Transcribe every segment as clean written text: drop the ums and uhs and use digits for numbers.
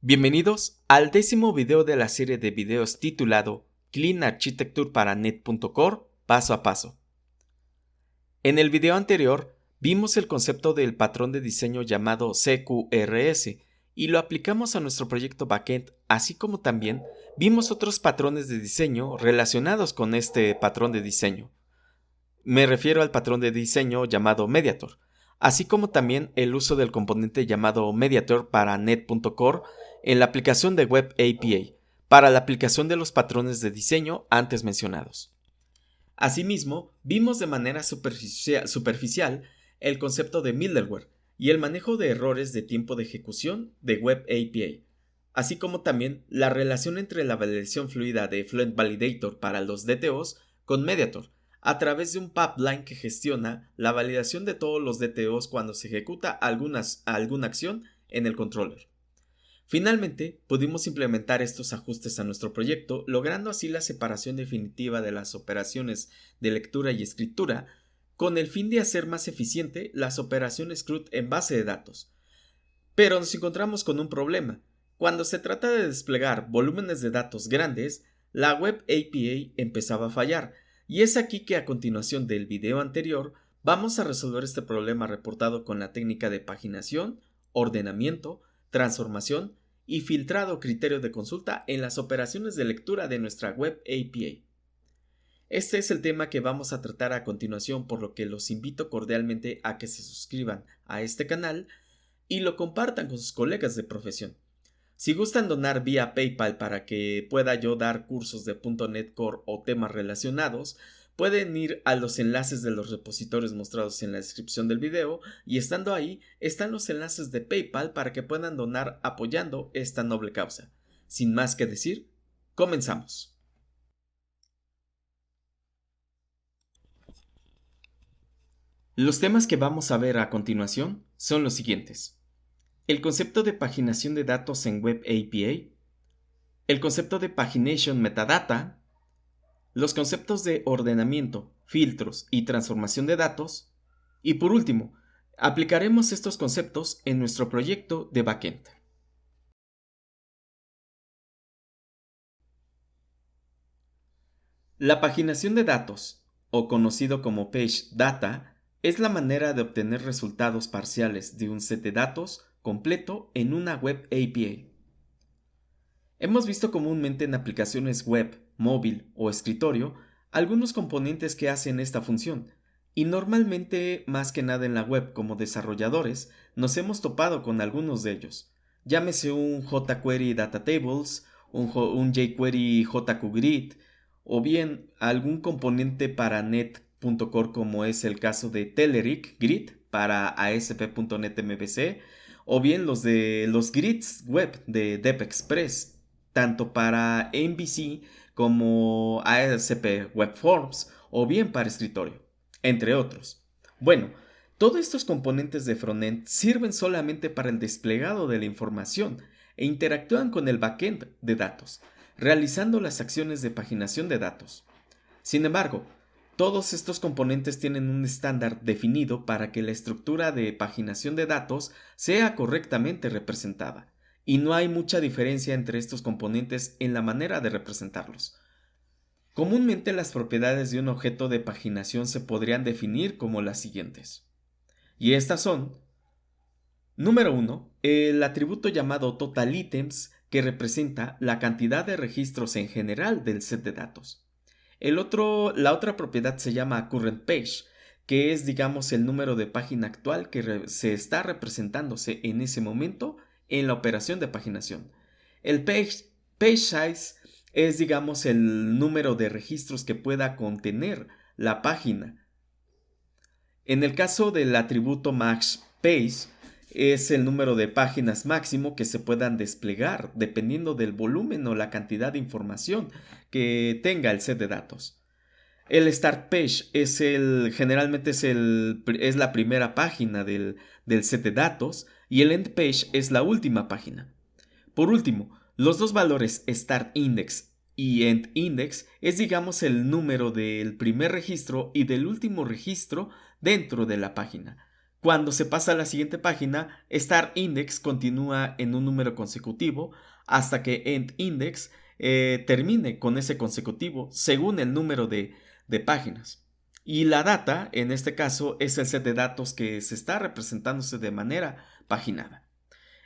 Bienvenidos al 10º video de la serie de videos titulado Clean Architecture para Net.core paso a paso. En el video anterior vimos el concepto del patrón de diseño llamado CQRS y lo aplicamos a nuestro proyecto backend, así como también vimos otros patrones de diseño relacionados con este patrón de diseño. Me refiero al patrón de diseño llamado Mediator, así como también el uso del componente llamado Mediator para Net.core en la aplicación de Web API, para la aplicación de los patrones de diseño antes mencionados. Asimismo, vimos de manera superficial el concepto de middleware y el manejo de errores de tiempo de ejecución de Web API, así como también la relación entre la validación fluida de Fluent Validator para los DTOs con Mediator, a través de un pipeline que gestiona la validación de todos los DTOs cuando se ejecuta alguna acción en el controller. Finalmente, pudimos implementar estos ajustes a nuestro proyecto, logrando así la separación definitiva de las operaciones de lectura y escritura, con el fin de hacer más eficiente las operaciones CRUD en base de datos. Pero nos encontramos con un problema. Cuando se trata de desplegar volúmenes de datos grandes, la Web API empezaba a fallar, y es aquí que a continuación del video anterior vamos a resolver este problema reportado con la técnica de paginación, ordenamiento, transformación y filtrado criterio de consulta en las operaciones de lectura de nuestra Web API. Este es el tema que vamos a tratar a continuación, por lo que los invito cordialmente a que se suscriban a este canal y lo compartan con sus colegas de profesión. Si gustan donar vía PayPal para que pueda yo dar cursos de .NET Core o temas relacionados, pueden ir a los enlaces de los repositorios mostrados en la descripción del video, y estando ahí están los enlaces de PayPal para que puedan donar apoyando esta noble causa. Sin más que decir, comenzamos. Los temas que vamos a ver a continuación son los siguientes: el concepto de paginación de datos en Web API, el concepto de pagination metadata, los conceptos de ordenamiento, filtros y transformación de datos, y por último, aplicaremos estos conceptos en nuestro proyecto de backend. La paginación de datos, o conocido como page data, es la manera de obtener resultados parciales de un set de datos completo en una Web API. Hemos visto comúnmente en aplicaciones web, móvil o escritorio algunos componentes que hacen esta función, y normalmente, más que nada en la web como desarrolladores, nos hemos topado con algunos de ellos. Llámese un jQuery Data Tables, un jQuery JQGrid, o bien algún componente para Net.core como es el caso de Telerik Grid para ASP.NET MVC, o bien los de los grids web de DevExpress, tanto para MVC como ASP Web Forms, o bien para escritorio, entre otros. Bueno, todos estos componentes de frontend sirven solamente para el desplegado de la información e interactúan con el backend de datos, realizando las acciones de paginación de datos. Sin embargo, todos estos componentes tienen un estándar definido para que la estructura de paginación de datos sea correctamente representada, y no hay mucha diferencia entre estos componentes en la manera de representarlos. Comúnmente las propiedades de un objeto de paginación se podrían definir como las siguientes. Y estas son: número 1, el atributo llamado TotalItems, que representa la cantidad de registros en general del set de datos. La otra propiedad se llama currentPage, que es, digamos, el número de página actual que se está representándose en ese momento en la operación de paginación. El page size es, digamos, el número de registros que pueda contener la página. En el caso del atributo maxPage, es el número de páginas máximo que se puedan desplegar dependiendo del volumen o la cantidad de información que tenga el set de datos. El start page generalmente es la primera página del set de datos, y el end page es la última página. Por último, los dos valores start index y end index es, digamos, el número del primer registro y del último registro dentro de la página. Cuando se pasa a la siguiente página, start index continúa en un número consecutivo hasta que end index termine con ese consecutivo según el número de páginas. Y la data, en este caso, es el set de datos que se está representándose de manera paginada.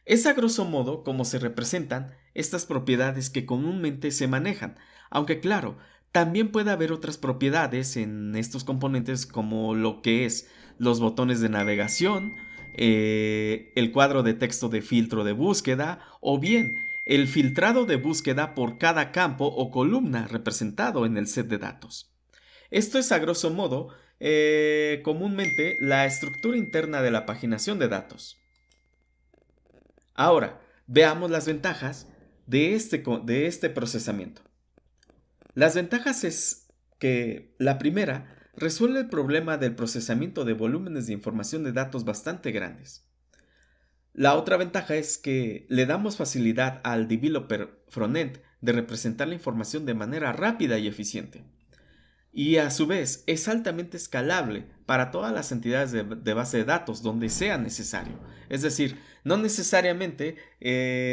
Es a grosso modo como se representan estas propiedades que comúnmente se manejan, aunque claro, también puede haber otras propiedades en estos componentes como lo que es los botones de navegación, el cuadro de texto de filtro de búsqueda o bien el filtrado de búsqueda por cada campo o columna representado en el set de datos. Esto es a grosso modo comúnmente la estructura interna de la paginación de datos. Ahora, veamos las ventajas de este procesamiento. Las ventajas es que la primera resuelve el problema del procesamiento de volúmenes de información de datos bastante grandes. La otra ventaja es que le damos facilidad al developer frontend de representar la información de manera rápida y eficiente. Y a su vez es altamente escalable para todas las entidades de base de datos donde sea necesario. Es decir, no necesariamente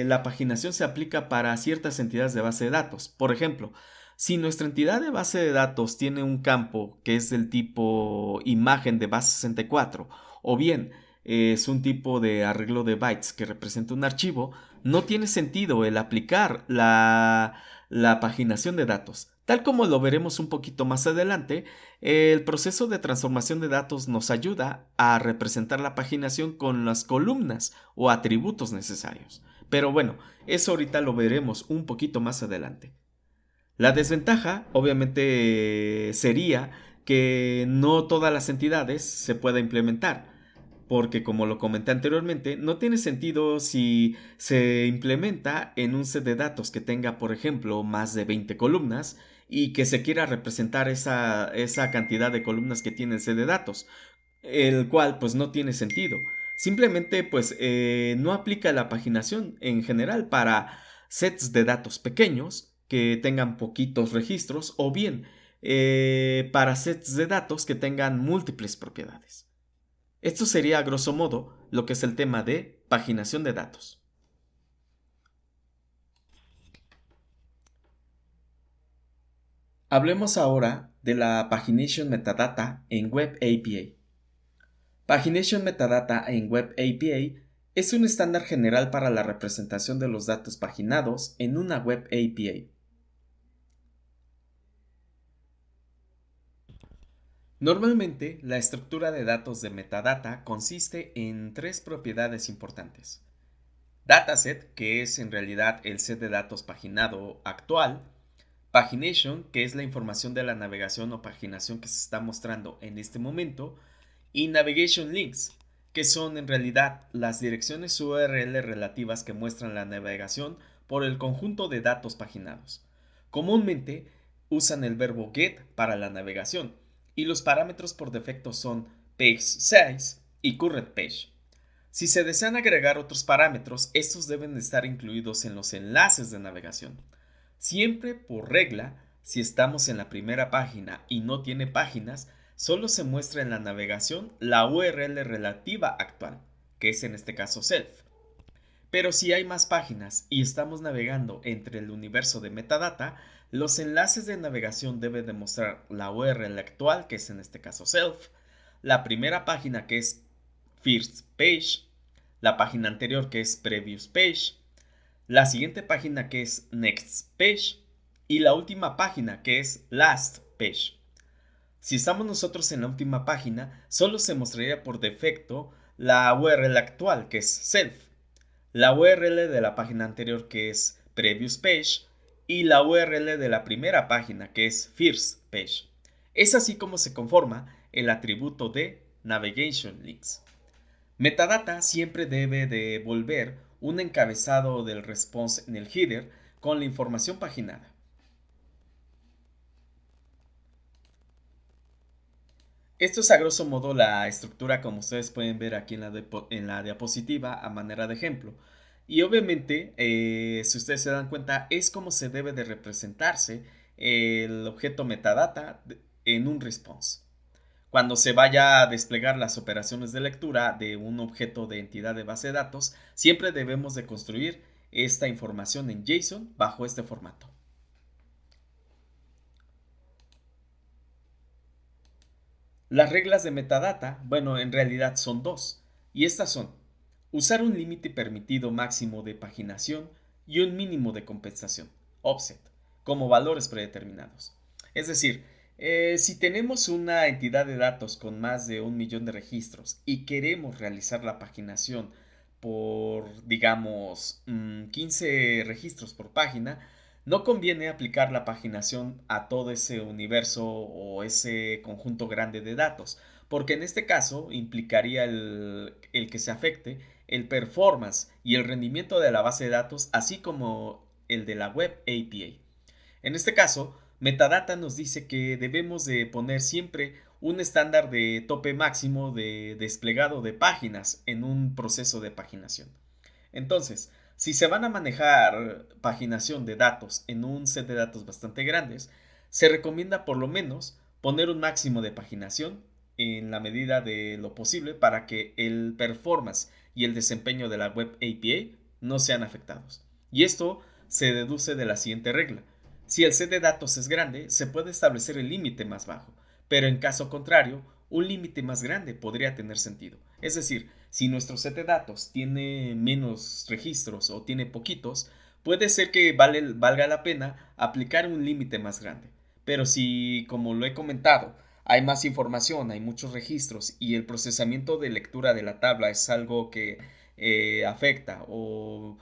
la paginación se aplica para ciertas entidades de base de datos. Por ejemplo, si nuestra entidad de base de datos tiene un campo que es del tipo imagen de base 64 o bien es un tipo de arreglo de bytes que representa un archivo, no tiene sentido el aplicar la paginación de datos. Tal como lo veremos un poquito más adelante, el proceso de transformación de datos nos ayuda a representar la paginación con las columnas o atributos necesarios. Pero bueno, eso ahorita lo veremos un poquito más adelante. La desventaja, obviamente, sería que no todas las entidades se pueda implementar, porque como lo comenté anteriormente, no tiene sentido si se implementa en un set de datos que tenga, por ejemplo, más de 20 columnas y que se quiera representar esa cantidad de columnas que tiene el set de datos, el cual pues no tiene sentido. Simplemente pues no aplica la paginación en general para sets de datos pequeños que tengan poquitos registros o bien para sets de datos que tengan múltiples propiedades. Esto sería a grosso modo lo que es el tema de paginación de datos. Hablemos ahora de la Pagination Metadata en Web API. Pagination Metadata en Web API es un estándar general para la representación de los datos paginados en una Web API. Normalmente, la estructura de datos de metadata consiste en tres propiedades importantes. Dataset, que es en realidad el set de datos paginado actual. Pagination, que es la información de la navegación o paginación que se está mostrando en este momento. Y Navigation Links, que son en realidad las direcciones URL relativas que muestran la navegación por el conjunto de datos paginados. Comúnmente usan el verbo get para la navegación y los parámetros por defecto son page size y current page. Si se desean agregar otros parámetros, estos deben estar incluidos en los enlaces de navegación. Siempre por regla, si estamos en la primera página y no tiene páginas, solo se muestra en la navegación la URL relativa actual, que es en este caso self. Pero si hay más páginas y estamos navegando entre el universo de metadata, los enlaces de navegación deben demostrar la URL actual, que es en este caso self, la primera página que es first page, la página anterior que es previous page, la siguiente página que es next page y la última página que es last page. Si estamos nosotros en la última página, solo se mostraría por defecto la URL actual que es self, la URL de la página anterior que es previous page y la URL de la primera página que es first page. Es así como se conforma el atributo de Navigation Links. Metadata siempre debe devolver un encabezado del response en el header con la información paginada. Esto es a grosso modo la estructura como ustedes pueden ver aquí en la diapositiva a manera de ejemplo. Y obviamente, si ustedes se dan cuenta, es como se debe de representarse el objeto metadata en un response. Cuando se vaya a desplegar las operaciones de lectura de un objeto de entidad de base de datos, siempre debemos de construir esta información en JSON bajo este formato. Las reglas de metadata, bueno, en realidad son dos, y estas son: usar un límite permitido máximo de paginación y un mínimo de compensación, offset, como valores predeterminados. Es decir, si tenemos una entidad de datos con más de 1 millón de registros y queremos realizar la paginación por, digamos, 15 registros por página, no conviene aplicar la paginación a todo ese universo o ese conjunto grande de datos, porque en este caso implicaría el que se afecte el performance y el rendimiento de la base de datos, así como el de la Web API. En este caso, Metadata nos dice que debemos de poner siempre un estándar de tope máximo de desplegado de páginas en un proceso de paginación. Entonces, si se van a manejar paginación de datos en un set de datos bastante grandes, se recomienda por lo menos poner un máximo de paginación en la medida de lo posible para que el performance y el desempeño de la Web API no sean afectados. Y esto se deduce de la siguiente regla: si el set de datos es grande, se puede establecer el límite más bajo, pero en caso contrario, un límite más grande podría tener sentido. Es decir, si nuestro set de datos tiene menos registros o tiene poquitos, puede ser que valga la pena aplicar un límite más grande. Pero si, como lo he comentado, hay más información, hay muchos registros y el procesamiento de lectura de la tabla es algo que afecta o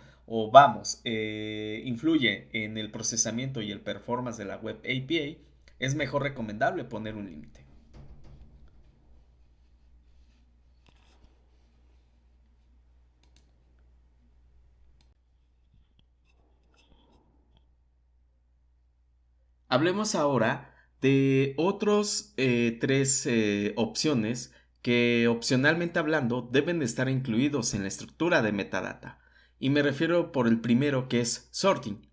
vamos, influye en el procesamiento y el performance de la Web API, es mejor recomendable poner un límite. Hablemos ahora de otros tres opciones que, opcionalmente hablando, deben de estar incluidos en la estructura de metadata. Y me refiero por el primero, que es sorting.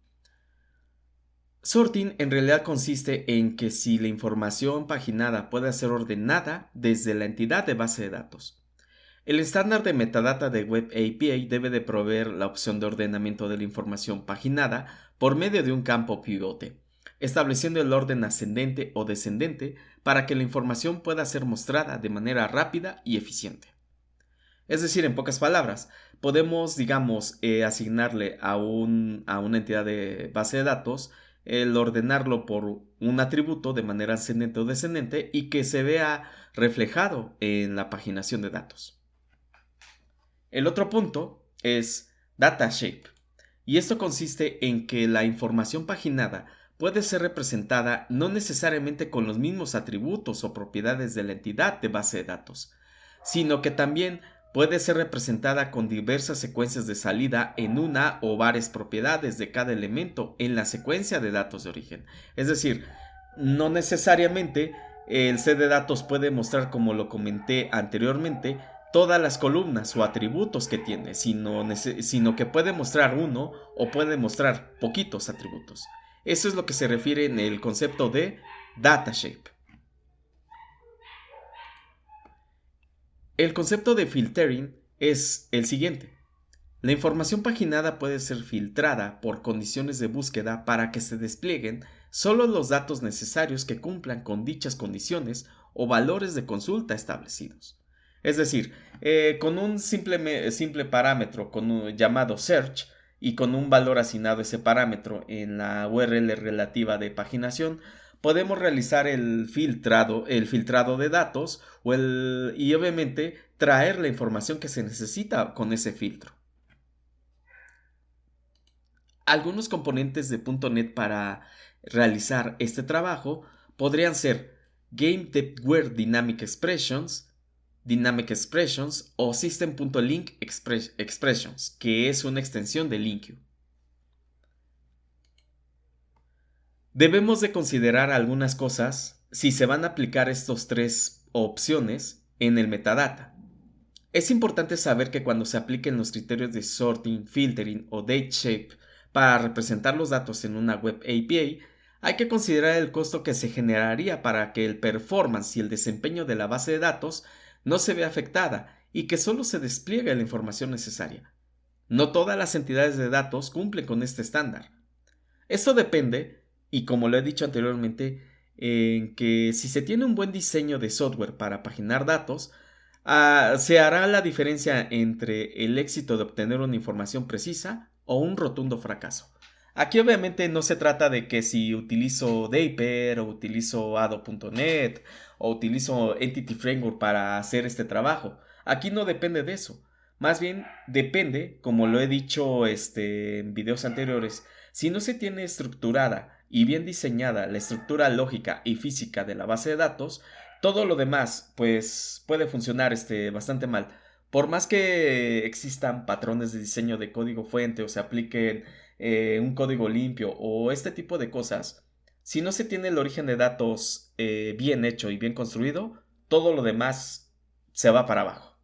Sorting en realidad consiste en que si la información paginada puede ser ordenada desde la entidad de base de datos. El estándar de metadata de Web API debe de proveer la opción de ordenamiento de la información paginada por medio de un campo pivote, estableciendo el orden ascendente o descendente para que la información pueda ser mostrada de manera rápida y eficiente. Es decir, en pocas palabras, podemos, digamos, asignarle a una entidad de base de datos el ordenarlo por un atributo de manera ascendente o descendente y que se vea reflejado en la paginación de datos. El otro punto es data shape, y esto consiste en que la información paginada puede ser representada no necesariamente con los mismos atributos o propiedades de la entidad de base de datos, sino que también puede ser representada con diversas secuencias de salida en una o varias propiedades de cada elemento en la secuencia de datos de origen. Es decir, no necesariamente el set de datos puede mostrar, como lo comenté anteriormente, todas las columnas o atributos que tiene, sino que puede mostrar uno o puede mostrar poquitos atributos. Eso es lo que se refiere en el concepto de data shape. El concepto de filtering es el siguiente. La información paginada puede ser filtrada por condiciones de búsqueda para que se desplieguen solo los datos necesarios que cumplan con dichas condiciones o valores de consulta establecidos. Es decir, con un simple parámetro llamado search y con un valor asignado a ese parámetro en la URL relativa de paginación, podemos realizar el filtrado de datos y obviamente traer la información que se necesita con ese filtro. Algunos componentes de .NET para realizar este trabajo podrían ser Game Depthware Dynamic Expressions o System.link Expressions, que es una extensión de LinkU. Debemos de considerar algunas cosas si se van a aplicar estas tres opciones en el metadata. Es importante saber que cuando se apliquen los criterios de sorting, filtering o date shape para representar los datos en una Web API, hay que considerar el costo que se generaría para que el performance y el desempeño de la base de datos no se vea afectada y que solo se despliegue la información necesaria. No todas las entidades de datos cumplen con este estándar. Esto depende, y como lo he dicho anteriormente, en que si se tiene un buen diseño de software para paginar datos, se hará la diferencia entre el éxito de obtener una información precisa o un rotundo fracaso. Aquí obviamente no se trata de que si utilizo Dapr o utilizo Ado.net o utilizo Entity Framework para hacer este trabajo. Aquí no depende de eso. Más bien depende, como lo he dicho en videos anteriores, si no se tiene estructurada y bien diseñada la estructura lógica y física de la base de datos, todo lo demás pues puede funcionar bastante mal. Por más que existan patrones de diseño de código fuente o se apliquen un código limpio o este tipo de cosas, si no se tiene el origen de datos bien hecho y bien construido, todo lo demás se va para abajo.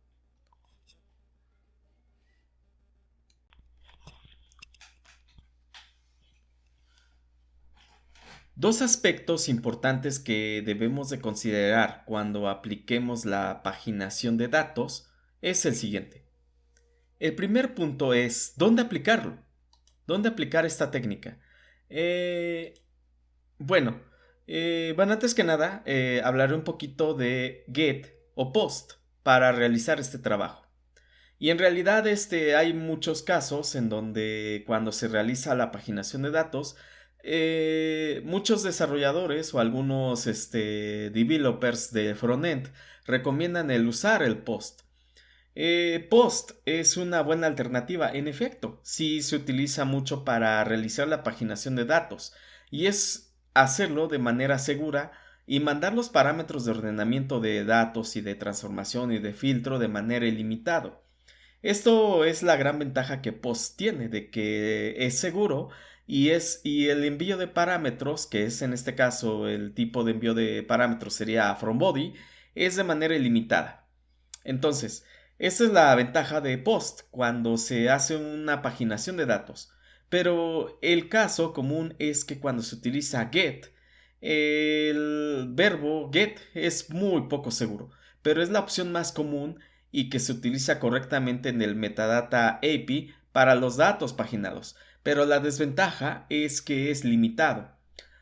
Dos aspectos importantes que debemos de considerar cuando apliquemos la paginación de datos es el siguiente. El primer punto es ¿dónde aplicarlo? ¿Dónde aplicar esta técnica? Eh, bueno, antes que nada hablaré un poquito de get o post para realizar este trabajo. Y en realidad hay muchos casos en donde cuando se realiza la paginación de datos, muchos desarrolladores o algunos developers de frontend recomiendan el usar el post. Post es una buena alternativa, en efecto, sí se utiliza mucho para realizar la paginación de datos y es hacerlo de manera segura y mandar los parámetros de ordenamiento de datos y de transformación y de filtro de manera ilimitada. Esto es la gran ventaja que Post tiene, de que es seguro y el envío de parámetros, que es en este caso el tipo de envío de parámetros sería from body, es de manera ilimitada. Entonces, esta es la ventaja de Post cuando se hace una paginación de datos. Pero el caso común es que cuando se utiliza get, el verbo get es muy poco seguro, pero es la opción más común y que se utiliza correctamente en el metadata API para los datos paginados. Pero la desventaja es que es limitado.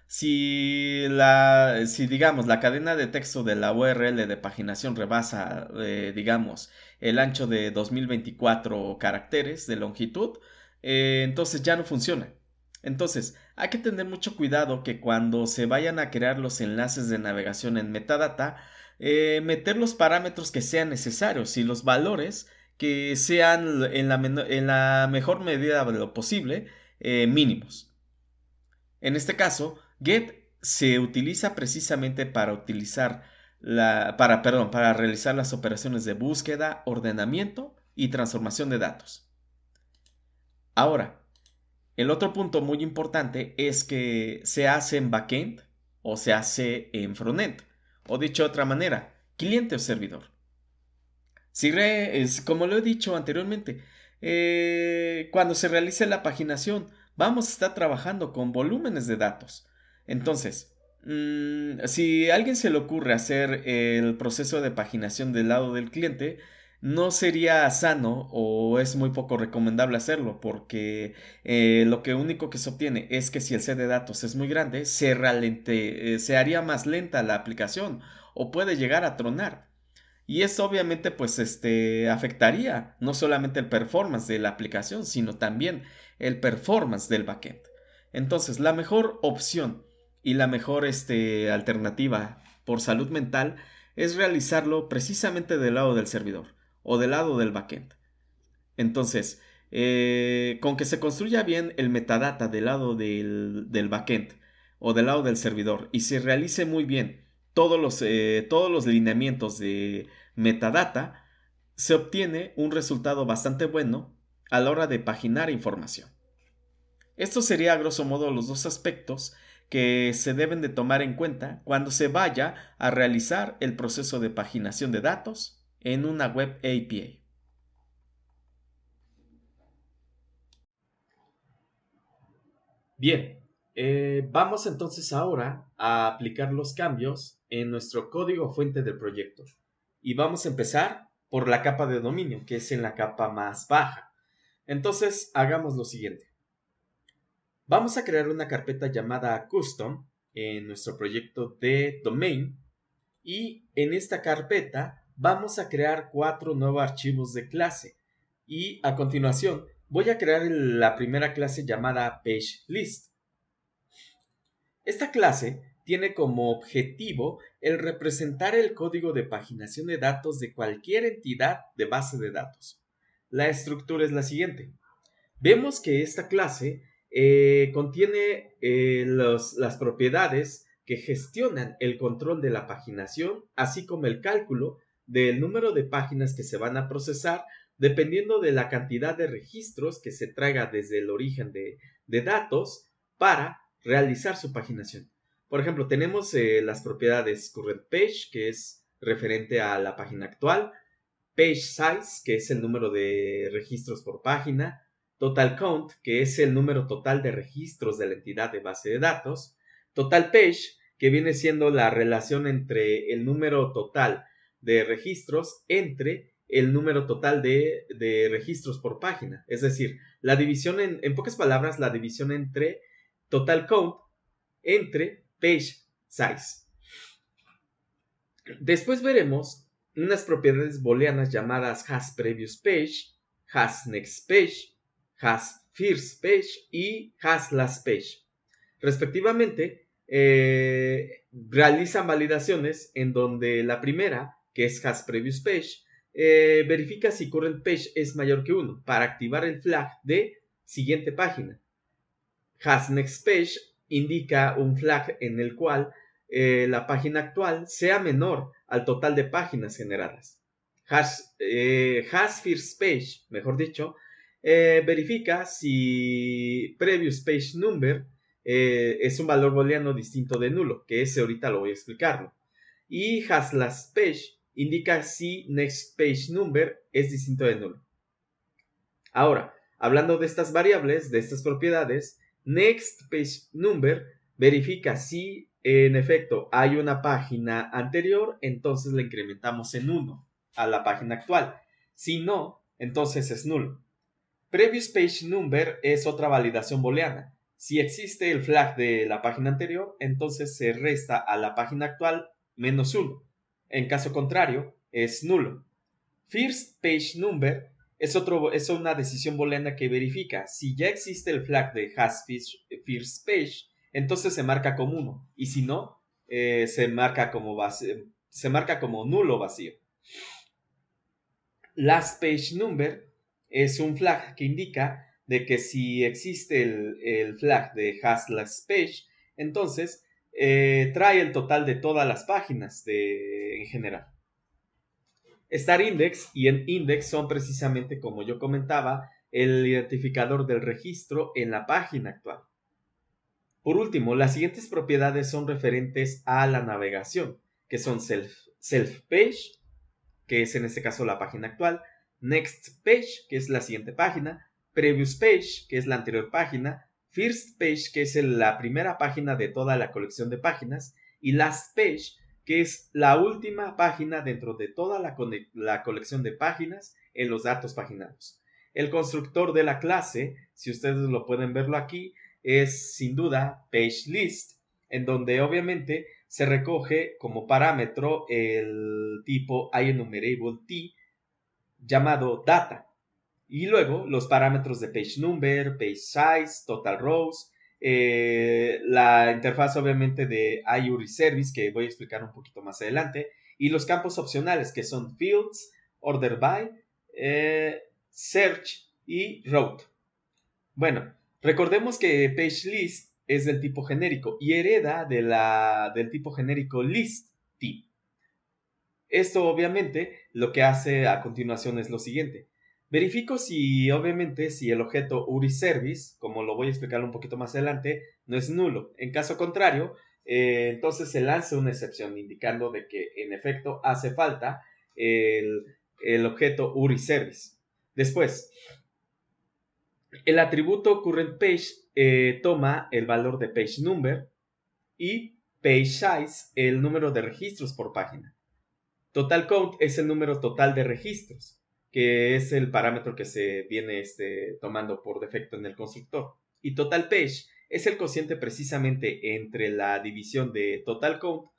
Si digamos la cadena de texto de la URL de paginación rebasa, digamos, el ancho de 2024 caracteres de longitud, entonces ya no funciona. Entonces, hay que tener mucho cuidado que cuando se vayan a crear los enlaces de navegación en metadata, meter los parámetros que sean necesarios y los valores que sean en la mejor medida de lo posible mínimos. En este caso, get se utiliza precisamente para realizar las operaciones de búsqueda, ordenamiento y transformación de datos. Ahora, el otro punto muy importante es que se hace en backend o se hace en frontend, o dicho de otra manera, cliente o servidor. Como lo he dicho anteriormente, cuando se realice la paginación, vamos a estar trabajando con volúmenes de datos. Entonces, si a alguien se le ocurre hacer el proceso de paginación del lado del cliente, no sería sano o es muy poco recomendable hacerlo porque lo que único que se obtiene es que si el set de datos es muy grande, se haría más lenta la aplicación o puede llegar a tronar. Y esto obviamente pues afectaría no solamente el performance de la aplicación, sino también el performance del backend. Entonces, la mejor opción y la mejor alternativa por salud mental es realizarlo precisamente del lado del servidor o del lado del backend. Entonces, con que se construya bien el metadata del lado del backend o del lado del servidor y se realice muy bien todos los lineamientos de metadata, se obtiene un resultado bastante bueno a la hora de paginar información. Esto sería a grosso modo los dos aspectos que se deben de tomar en cuenta cuando se vaya a realizar el proceso de paginación de datos en una web API. Bien, Vamos entonces ahora a aplicar los cambios en nuestro código fuente del proyecto. Y vamos a empezar por la capa de dominio, que es en la capa más baja. Entonces, hagamos lo siguiente. Vamos a crear una carpeta llamada custom en nuestro proyecto de domain. Y en esta carpeta vamos a crear 4 nuevos archivos de clase. Y a continuación voy a crear la primera clase llamada PageList. Esta clase tiene como objetivo el representar el código de paginación de datos de cualquier entidad de base de datos. La estructura es la siguiente. Vemos que esta clase contiene las propiedades que gestionan el control de la paginación, así como el cálculo del número de páginas que se van a procesar dependiendo de la cantidad de registros que se traiga desde el origen de datos para realizar su paginación. Por ejemplo, tenemos las propiedades current page, que es referente a la página actual, page size, que es el número de registros por página, total count, que es el número total de registros de la entidad de base de datos, total page, que viene siendo la relación entre el número total de registros entre el número total de registros por página. Es decir, la división en pocas palabras, la división entre total count entre page size. Después veremos unas propiedades booleanas llamadas hasPreviousPage, hasNextPage, hasFirstPage y hasLastPage. Respectivamente, realizan validaciones en donde la primera, que es hasPreviousPage, verifica si currentPage es mayor que 1 para activar el flag de siguiente página. hasNextPage indica un flag en el cual la página actual sea menor al total de páginas generadas. hasFirstPage, mejor dicho, verifica si previous page number es un valor booleano distinto de nulo, que ese ahorita lo voy a explicarlo. Y hasLastPage indica si next page number es distinto de nulo. Ahora, hablando de estas variables, de estas propiedades, next page number verifica si en efecto hay una página anterior, entonces le incrementamos en 1 a la página actual. Si no, entonces es nulo. Previous page number es otra validación booleana. Si existe el flag de la página anterior, entonces se resta a la página actual menos 1. En caso contrario, es nulo. First page number es una decisión booleana que verifica si ya existe el flag de hasFirst page, entonces se marca como 1, y si no, se marca como nulo vacío. Last page number es un flag que indica de que si existe el flag de hasLastPage, entonces trae el total de todas las páginas en general. StarIndex y EndIndex son precisamente, como yo comentaba, el identificador del registro en la página actual. Por último, las siguientes propiedades son referentes a la navegación, que son self-page, que es en este caso la página actual, next page, que es la siguiente página, previous page, que es la anterior página, first page, que es la primera página de toda la colección de páginas, y last page, que es la última página dentro de toda la colección de páginas en los datos paginados. El constructor de la clase, si ustedes lo pueden verlo aquí, es sin duda PageList, en donde obviamente se recoge como parámetro el tipo IEnumerableT llamado data. Y luego los parámetros de page number, page size, total rows, la interfaz obviamente de IURIService, que voy a explicar un poquito más adelante, y los campos opcionales que son fields, order by, search y route. Bueno, recordemos que PageList es del tipo genérico y hereda del tipo genérico list_t. Esto obviamente lo que hace a continuación es lo siguiente. Verifico si obviamente si el objeto URIService, como lo voy a explicar un poquito más adelante, no es nulo. En caso contrario, entonces se lanza una excepción indicando de que en efecto hace falta el objeto URIService. Después, El atributo currentPage toma el valor de page number y page size el número de registros por página. Total count es el número total de registros, que es el parámetro que se viene tomando por defecto en el constructor. Y total page es el cociente precisamente entre la división de total count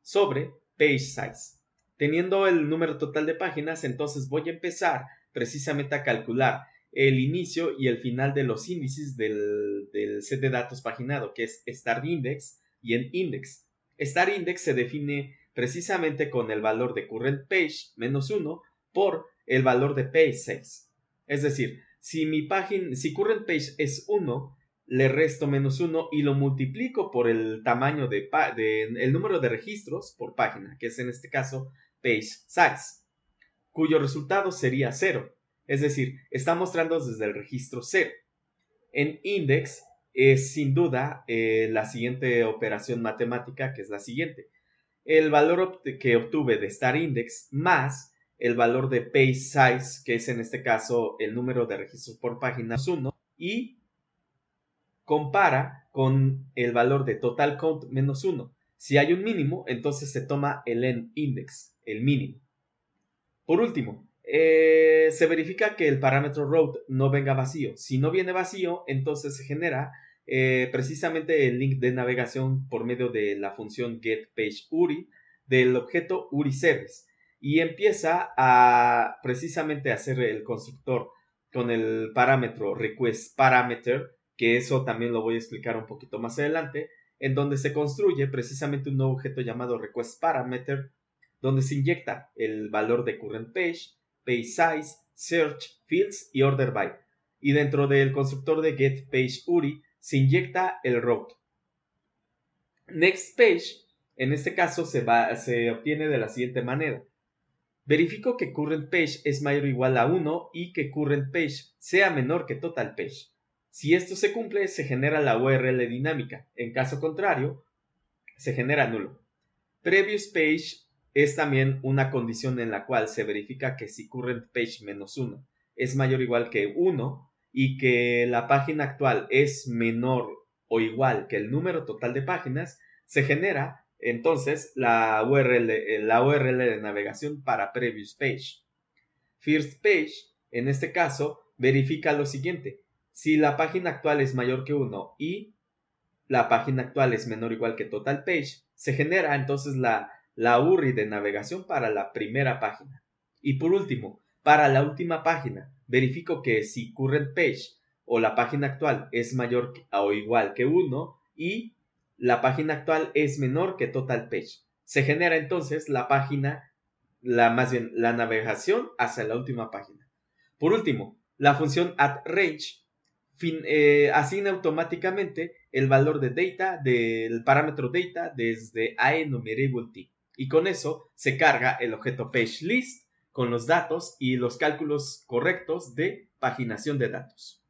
sobre page size. Teniendo el número total de páginas, entonces voy a empezar precisamente a calcular el inicio y el final de los índices del set de datos paginado, que es start index y end index. Start index se define precisamente con el valor de current page menos 1 por el valor de page size. Es decir, si current page es 1, le resto menos 1 y lo multiplico por el tamaño el número de registros por página, que es en este caso page size, cuyo resultado sería 0. Es decir, está mostrando desde el registro 0. En index es sin duda la siguiente operación matemática, que es la siguiente. El valor que obtuve de start index más el valor de page size, que es en este caso el número de registros por página, es 1, y compara con el valor de total count menos 1. Si hay un mínimo, entonces se toma el end index, el mínimo. Por último, se verifica que el parámetro route no venga vacío. Si no viene vacío, entonces se genera precisamente el link de navegación por medio de la función getPageUri del objeto UriService y empieza a precisamente hacer el constructor con el parámetro requestParameter, que eso también lo voy a explicar un poquito más adelante, en donde se construye precisamente un nuevo objeto llamado requestParameter, donde se inyecta el valor de current page, page size, search, fields y order by. Y dentro del constructor de getPageUri se inyecta el route. NextPage, en este caso, se obtiene de la siguiente manera. Verifico que currentPage es mayor o igual a 1 y que currentPage sea menor que totalPage. Si esto se cumple, se genera la URL dinámica. En caso contrario, se genera nulo. PreviousPage es también una condición en la cual se verifica que si currentPage menos 1 es mayor o igual que 1 y que la página actual es menor o igual que el número total de páginas, se genera entonces la URL de navegación para PreviousPage. FirstPage, en este caso, verifica lo siguiente. Si la página actual es mayor que 1 y la página actual es menor o igual que totalPage, se genera entonces la URI de navegación para la primera página. Y por último, para la última página, verifico que si currentPage o la página actual es mayor o igual que 1 y la página actual es menor que totalPage. Se genera entonces la página, más bien la navegación hacia la última página. Por último, la función addRange asigna automáticamente el valor de data del parámetro data desde aEnumerableT. Y con eso se carga el objeto pageList con los datos y los cálculos correctos de paginación de datos.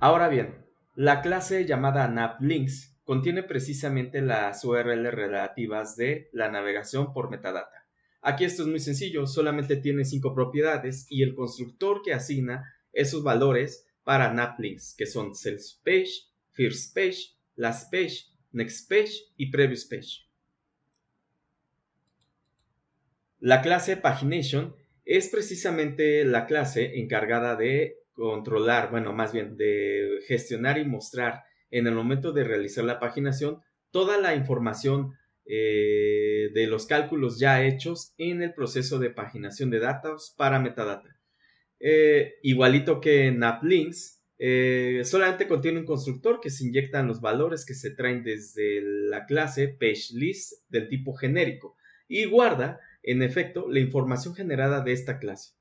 Ahora bien, la clase llamada NavLinks contiene precisamente las URL relativas de la navegación por metadata. Aquí esto es muy sencillo, solamente tiene 5 propiedades y el constructor que asigna esos valores para NavLinks, que son SalesPage, FirstPage, LastPage, NextPage y PreviousPage. La clase Pagination es precisamente la clase encargada de controlar, bueno, más bien de gestionar y mostrar en el momento de realizar la paginación toda la información de los cálculos ya hechos en el proceso de paginación de datos para metadata. Igualito que en AppLinks, solamente contiene un constructor que se inyectan los valores que se traen desde la clase PageList del tipo genérico y guarda, en efecto, la información generada de esta clase.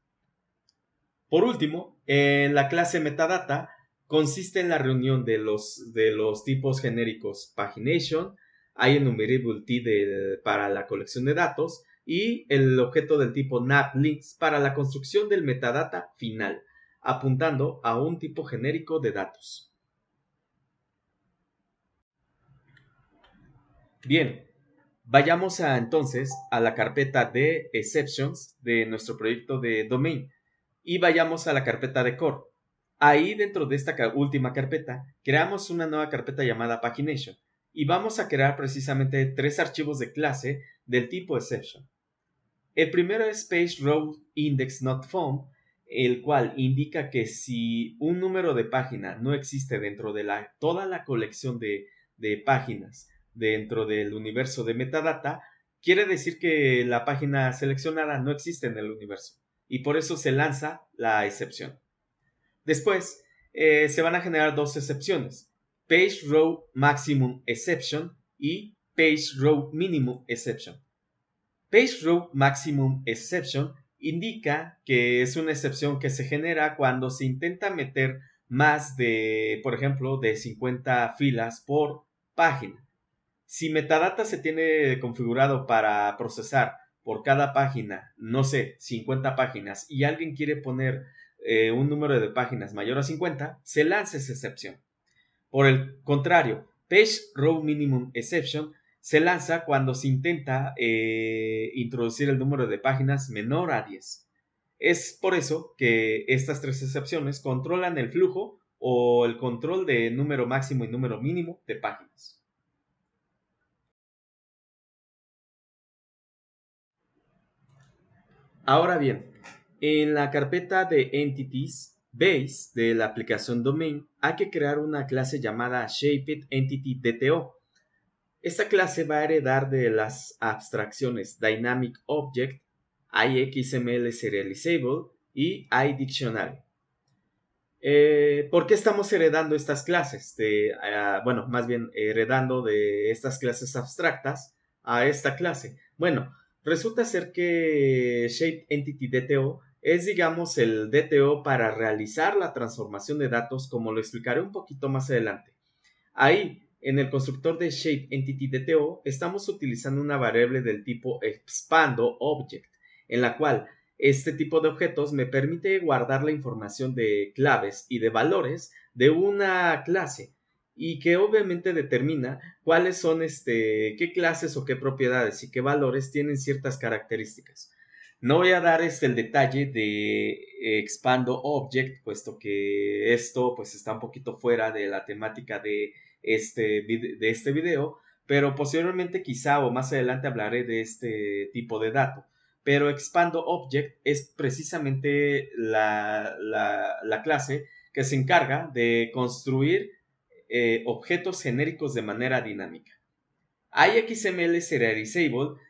Por último, en la clase metadata consiste en la reunión de los tipos genéricos pagination, IEnumerableT para la colección de datos y el objeto del tipo NavLinks para la construcción del metadata final, apuntando a un tipo genérico de datos. Bien, Vayamos entonces a la carpeta de exceptions de nuestro proyecto de domain y vayamos a la carpeta de core. Ahí dentro de esta última carpeta creamos una nueva carpeta llamada pagination y vamos a crear precisamente 3 archivos de clase del tipo exception. El primero es PageRowIndexNotFound, el cual indica que si un número de página no existe dentro de toda la colección de páginas dentro del universo de metadata, quiere decir que la página seleccionada no existe en el universo y por eso se lanza la excepción. Después se van a generar 2 excepciones, PageRowMaximumException y PageRowMinimumException. PageRowMaximumException indica que es una excepción que se genera cuando se intenta meter más de, por ejemplo, de 50 filas por página. Si metadata se tiene configurado para procesar por cada página, no sé, 50 páginas, y alguien quiere poner un número de páginas mayor a 50, se lanza esa excepción. Por el contrario, PageRowMinimumException se lanza cuando se intenta introducir el número de páginas menor a 10. Es por eso que estas 3 excepciones controlan el flujo o el control de número máximo y número mínimo de páginas. Ahora bien, en la carpeta de Entities Base de la aplicación Domain hay que crear una clase llamada ShapedEntityDTO. Esta clase va a heredar de las abstracciones Dynamic Object, iXML Serializable y iDictionary. ¿Por qué estamos heredando estas clases? Más bien heredando de estas clases abstractas a esta clase. Bueno, resulta ser que ShapedEntityDTO es, digamos, el DTO para realizar la transformación de datos, como lo explicaré un poquito más adelante. Ahí, en el constructor de ShapedEntityDTO, estamos utilizando una variable del tipo ExpandoObject, en la cual este tipo de objetos me permite guardar la información de claves y de valores de una clase y que obviamente determina cuáles son qué clases o qué propiedades y qué valores tienen ciertas características. No voy a dar el detalle de ExpandoObject, puesto que esto pues está un poquito fuera de la temática de este video, pero posteriormente quizá o más adelante hablaré de este tipo de dato. Pero ExpandoObject es precisamente la clase que se encarga de construir objetos genéricos de manera dinámica. iXML Serializable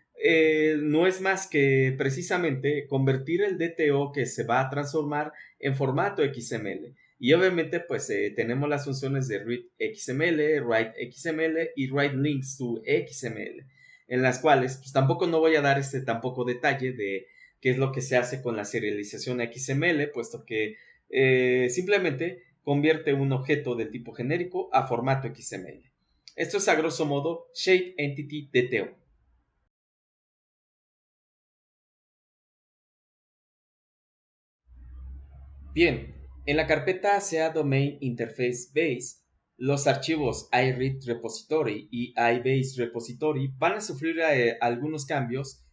no es más que precisamente convertir el DTO que se va a transformar en formato XML. Y obviamente pues tenemos las funciones de readXML, writeXML y writeLinks to XML, en las cuales pues tampoco no voy a dar tampoco detalle de qué es lo que se hace con la serialización XML, puesto que simplemente convierte un objeto del tipo genérico a formato XML. Esto es a grosso modo ShapedEntityDTO. Bien, en la carpeta sea Domain Interface Base, los archivos iReadRepository y iBaseRepository van a sufrir algunos cambios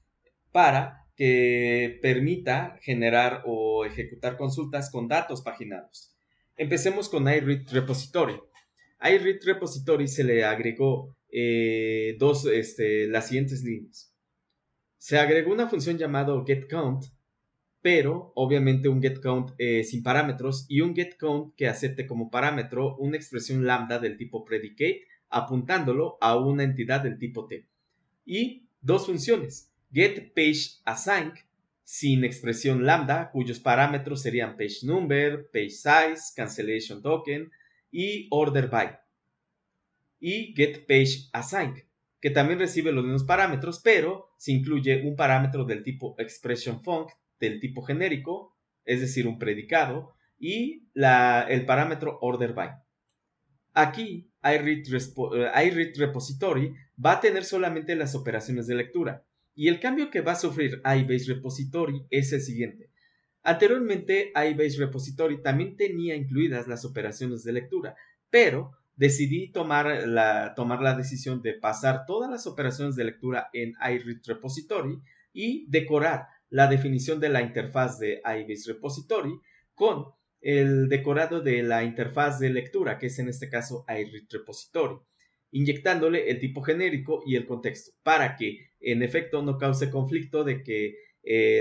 para que permita generar o ejecutar consultas con datos paginados. Empecemos con iReadRepository. iReadRepository se le agregó las siguientes líneas. Se agregó una función llamada getCount, pero obviamente un getCount sin parámetros y un getCount que acepte como parámetro una expresión lambda del tipo predicate, apuntándolo a una entidad del tipo t. Y 2 funciones, getPageAssign sin expresión lambda, cuyos parámetros serían pageNumber, pageSize, cancellation token y orderBy. Y getPageAssign, que también recibe los mismos parámetros, pero se incluye un parámetro del tipo expressionFunc, del tipo genérico, es decir, un predicado, y el parámetro orderBy. Aquí, iReadRepository va a tener solamente las operaciones de lectura, y el cambio que va a sufrir iBaseRepository es el siguiente. Anteriormente, iBaseRepository también tenía incluidas las operaciones de lectura, pero decidí tomar la decisión de pasar todas las operaciones de lectura en iRead Repository y decorar la definición de la interfaz de iBase Repository con el decorado de la interfaz de lectura, que es en este caso iRead Repository, inyectándole el tipo genérico y el contexto para que en efecto no cause conflicto de que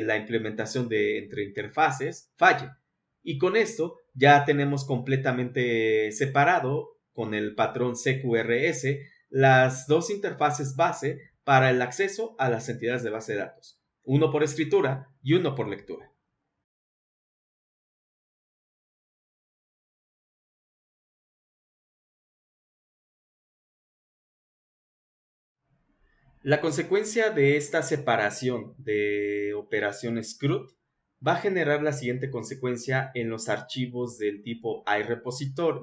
la implementación entre interfaces falle. Y con esto ya tenemos completamente separado con el patrón CQRS las dos interfaces base para el acceso a las entidades de base de datos, uno por escritura y uno por lectura. La consecuencia de esta separación de operaciones CRUD va a generar la siguiente consecuencia en los archivos del tipo iRepository,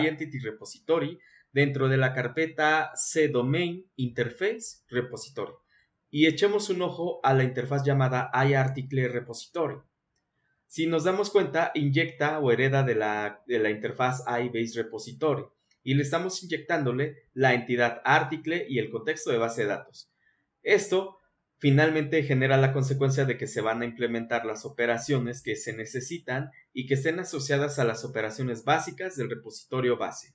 iEntity Repository dentro de la carpeta cdomain interface repository. Y echemos un ojo a la interfaz llamada iArticle Repository. Si nos damos cuenta, inyecta o hereda de la interfaz iBase Repository y le estamos inyectándole la entidad article y el contexto de base de datos. Esto finalmente genera la consecuencia de que se van a implementar las operaciones que se necesitan y que estén asociadas a las operaciones básicas del repositorio base.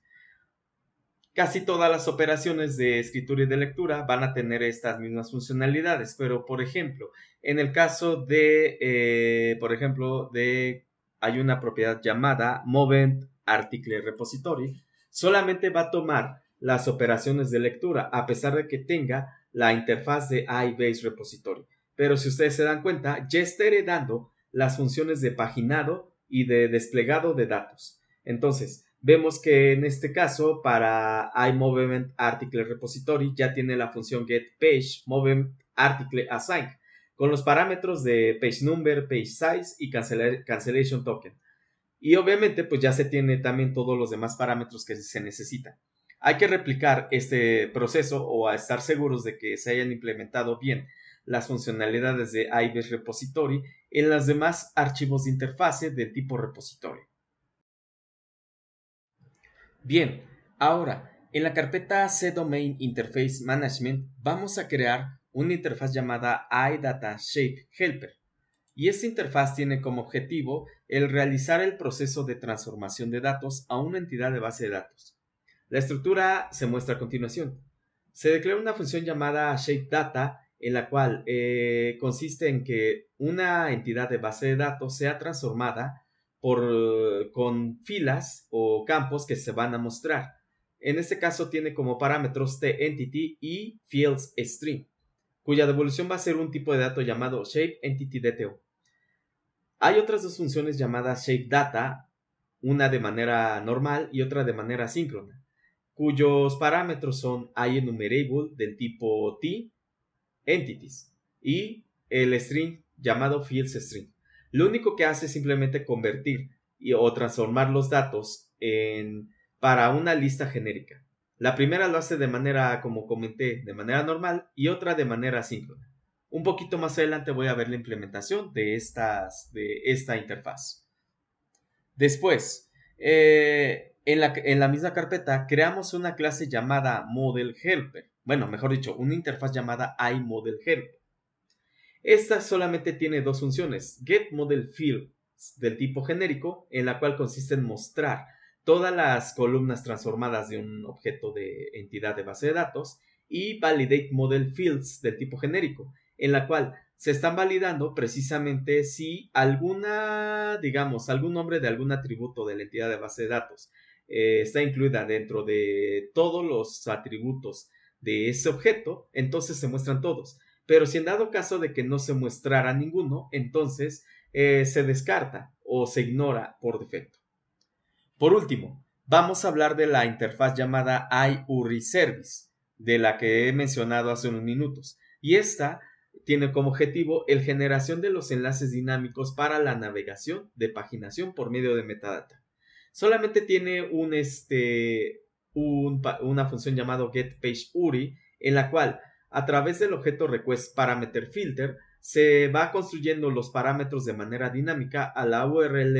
Casi todas las operaciones de escritura y de lectura van a tener estas mismas funcionalidades, pero por ejemplo, en el caso de, hay una propiedad llamada Movement Article Repository, solamente va a tomar las operaciones de lectura, a pesar de que tenga la interfaz de iBase Repository. Pero si ustedes se dan cuenta, ya está heredando las funciones de paginado y de desplegado de datos. Entonces, vemos que en este caso para iMovement Article Repository ya tiene la función getPage Movement Article Assign con los parámetros de page number, page size y cancellation token. Y obviamente pues ya se tiene también todos los demás parámetros que se necesitan. Hay que replicar este proceso o a estar seguros de que se hayan implementado bien las funcionalidades de iBase Repository en los demás archivos de interfase del tipo repositorio. Bien, ahora, en la carpeta cDomain Interface Management vamos a crear una interfaz llamada iDataShapeHelper. Y esta interfaz tiene como objetivo el realizar el proceso de transformación de datos a una entidad de base de datos. La estructura se muestra a continuación. Se declara una función llamada ShapeData en la cual consiste en que una entidad de base de datos sea transformada con filas o campos que se van a mostrar. En este caso tiene como parámetros TEntity y FieldsString, cuya devolución va a ser un tipo de dato llamado ShapeEntityDTO. Hay otras dos funciones llamadas ShapeData, una de manera normal y otra de manera asíncrona, cuyos parámetros son IEnumerable del tipo TEntities y el string llamado FieldsString. Lo único que hace es simplemente convertir o transformar los datos para una lista genérica. La primera lo hace de manera, como comenté, de manera normal y otra de manera asíncrona. Un poquito más adelante voy a ver la implementación de esta interfaz. Después, en la misma carpeta creamos una clase llamada ModelHelper. Bueno, mejor dicho, una interfaz llamada iModelHelper. Esta solamente tiene dos funciones: getModelFields del tipo genérico, en la cual consiste en mostrar todas las columnas transformadas de un objeto de entidad de base de datos, y validateModelFields del tipo genérico, en la cual se están validando precisamente si algún nombre de algún atributo de la entidad de base de datos está incluida dentro de todos los atributos de ese objeto, entonces se muestran todos. Pero si en dado caso de que no se muestrara ninguno, entonces se descarta o se ignora por defecto. Por último, vamos a hablar de la interfaz llamada iURIService, de la que he mencionado hace unos minutos. Y esta tiene como objetivo el generación de los enlaces dinámicos para la navegación de paginación por medio de metadata. Solamente tiene una función llamada getPageURI, en la cual a través del objeto requestParameterFilter se va construyendo los parámetros de manera dinámica a la URL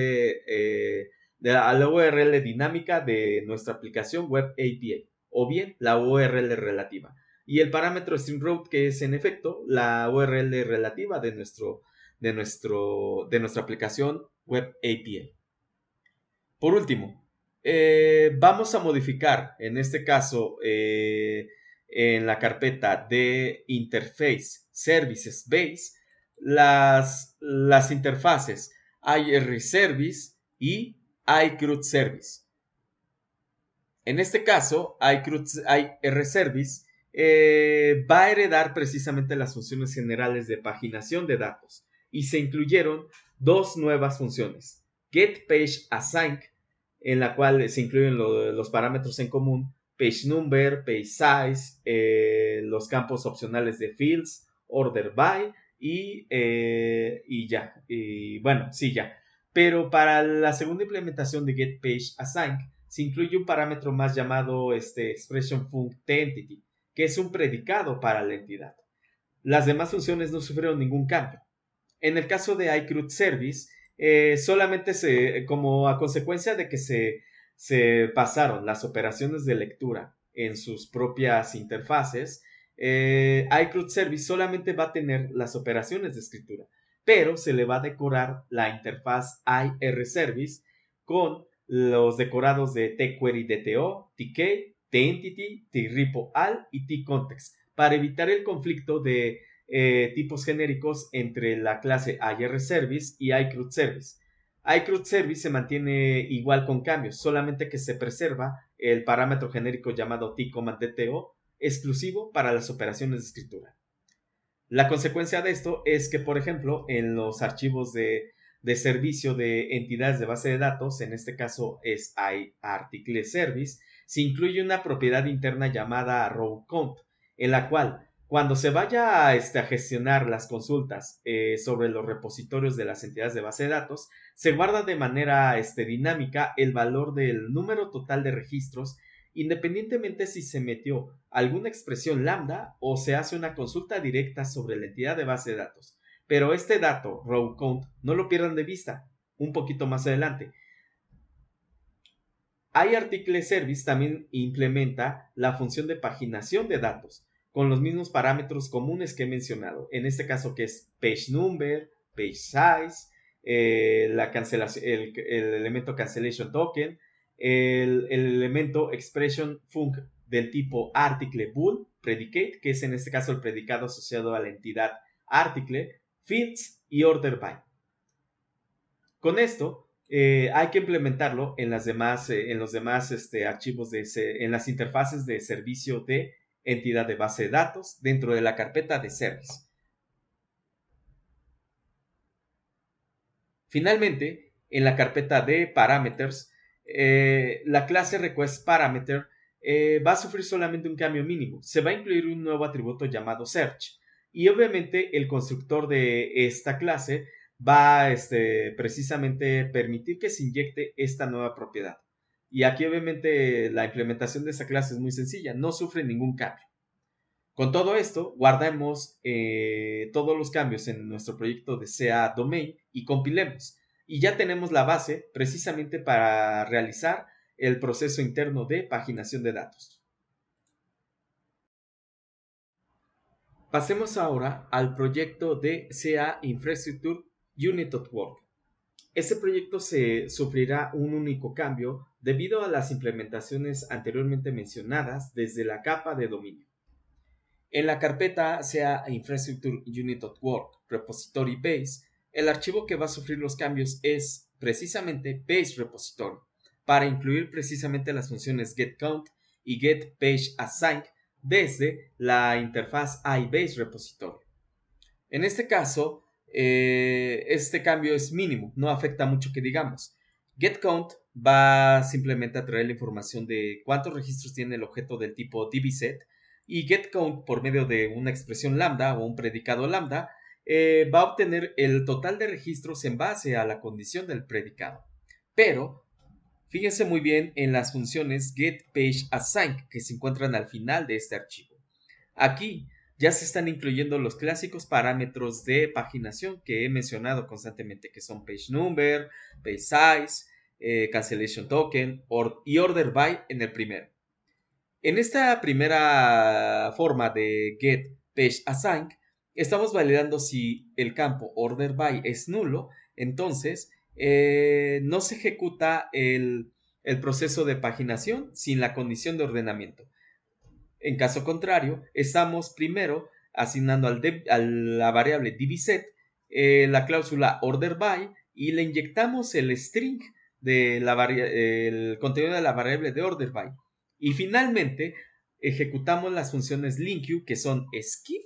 a la URL dinámica de nuestra aplicación Web API, o bien la URL relativa. Y el parámetro StreamRoute, que es en efecto la URL relativa de nuestra aplicación Web API. Por último, vamos a modificar, en este caso, en la carpeta de Interface Services Base, las interfaces IRService y iCRUD Service. En este caso, IRService va a heredar precisamente las funciones generales de paginación de datos y se incluyeron dos nuevas funciones: getPageAsync, en la cual se incluyen los parámetros en común, PageNumber, PageSize, los campos opcionales de Fields, OrderBy y ya. Y bueno, sí, ya. Pero para la segunda implementación de getPageAsync se incluye un parámetro más llamado ExpressionFunctEntity, que es un predicado para la entidad. Las demás funciones no sufrieron ningún cambio. En el caso de iCRUD Service, solamente como a consecuencia de que se pasaron las operaciones de lectura en sus propias interfaces, iCRUD Service solamente va a tener las operaciones de escritura, pero se le va a decorar la interfaz IRService con los decorados de tQuery DTO, TK, TEntity, TRepoAll y TContext para evitar el conflicto de tipos genéricos entre la clase IRService y iCRUD Service. iCRUD Service se mantiene igual con cambios, solamente que se preserva el parámetro genérico llamado tCommandDTO, exclusivo para las operaciones de escritura. La consecuencia de esto es que, por ejemplo, en los archivos de servicio de entidades de base de datos, en este caso es iArticle Service, se incluye una propiedad interna llamada rowCount, en la cual, cuando se vaya a gestionar las consultas sobre los repositorios de las entidades de base de datos, se guarda de manera dinámica el valor del número total de registros, independientemente si se metió alguna expresión lambda o se hace una consulta directa sobre la entidad de base de datos. Pero este dato, row count, no lo pierdan de vista un poquito más adelante. iArticle Service también implementa la función de paginación de datos con los mismos parámetros comunes que he mencionado. En este caso, que es PageNumber, PageSize, la cancelación, el elemento Cancellation Token, el elemento ExpressionFunc del tipo Article Bool Predicate, que es en este caso el predicado asociado a la entidad Article, Fields y OrderBy. Con esto, hay que implementarlo en los demás archivos, en las interfaces de servicio de entidad de base de datos dentro de la carpeta de Service. Finalmente, en la carpeta de Parameters, la clase RequestParameter va a sufrir solamente un cambio mínimo. Se va a incluir un nuevo atributo llamado Search. Y obviamente el constructor de esta clase va a precisamente permitir que se inyecte esta nueva propiedad. Y aquí obviamente la implementación de esta clase es muy sencilla, no sufre ningún cambio. Con todo esto, guardemos todos los cambios en nuestro proyecto de CA Domain y compilemos. Y ya tenemos la base precisamente para realizar el proceso interno de paginación de datos. Pasemos ahora al proyecto de CA Infrastructure Unit.work. Este proyecto sufrirá un único cambio debido a las implementaciones anteriormente mencionadas desde la capa de dominio. En la carpeta CA Infrastructure Unit.work Repository Base, el archivo que va a sufrir los cambios es precisamente Base Repository, para incluir precisamente las funciones getCount y getPageAsync desde la interfaz iBase Repository. En este caso, este cambio es mínimo, no afecta mucho que digamos. GetCount va simplemente a traer la información de cuántos registros tiene el objeto del tipo DBSet, y getCount, por medio de una expresión lambda o un predicado lambda, va a obtener el total de registros en base a la condición del predicado. Pero fíjense muy bien en las funciones getPageAsync que se encuentran al final de este archivo. Aquí ya se están incluyendo los clásicos parámetros de paginación que he mencionado constantemente, que son PageNumber, PageSize, cancellation token y order by en el primero. En esta primera forma de get page assign, estamos validando si el campo order by es nulo, entonces no se ejecuta el proceso de paginación sin la condición de ordenamiento. En caso contrario, estamos primero asignando a la variable dbset la cláusula order by y le inyectamos el string de el contenido de la variable de order by. Y finalmente ejecutamos las funciones linkQ, que son skip,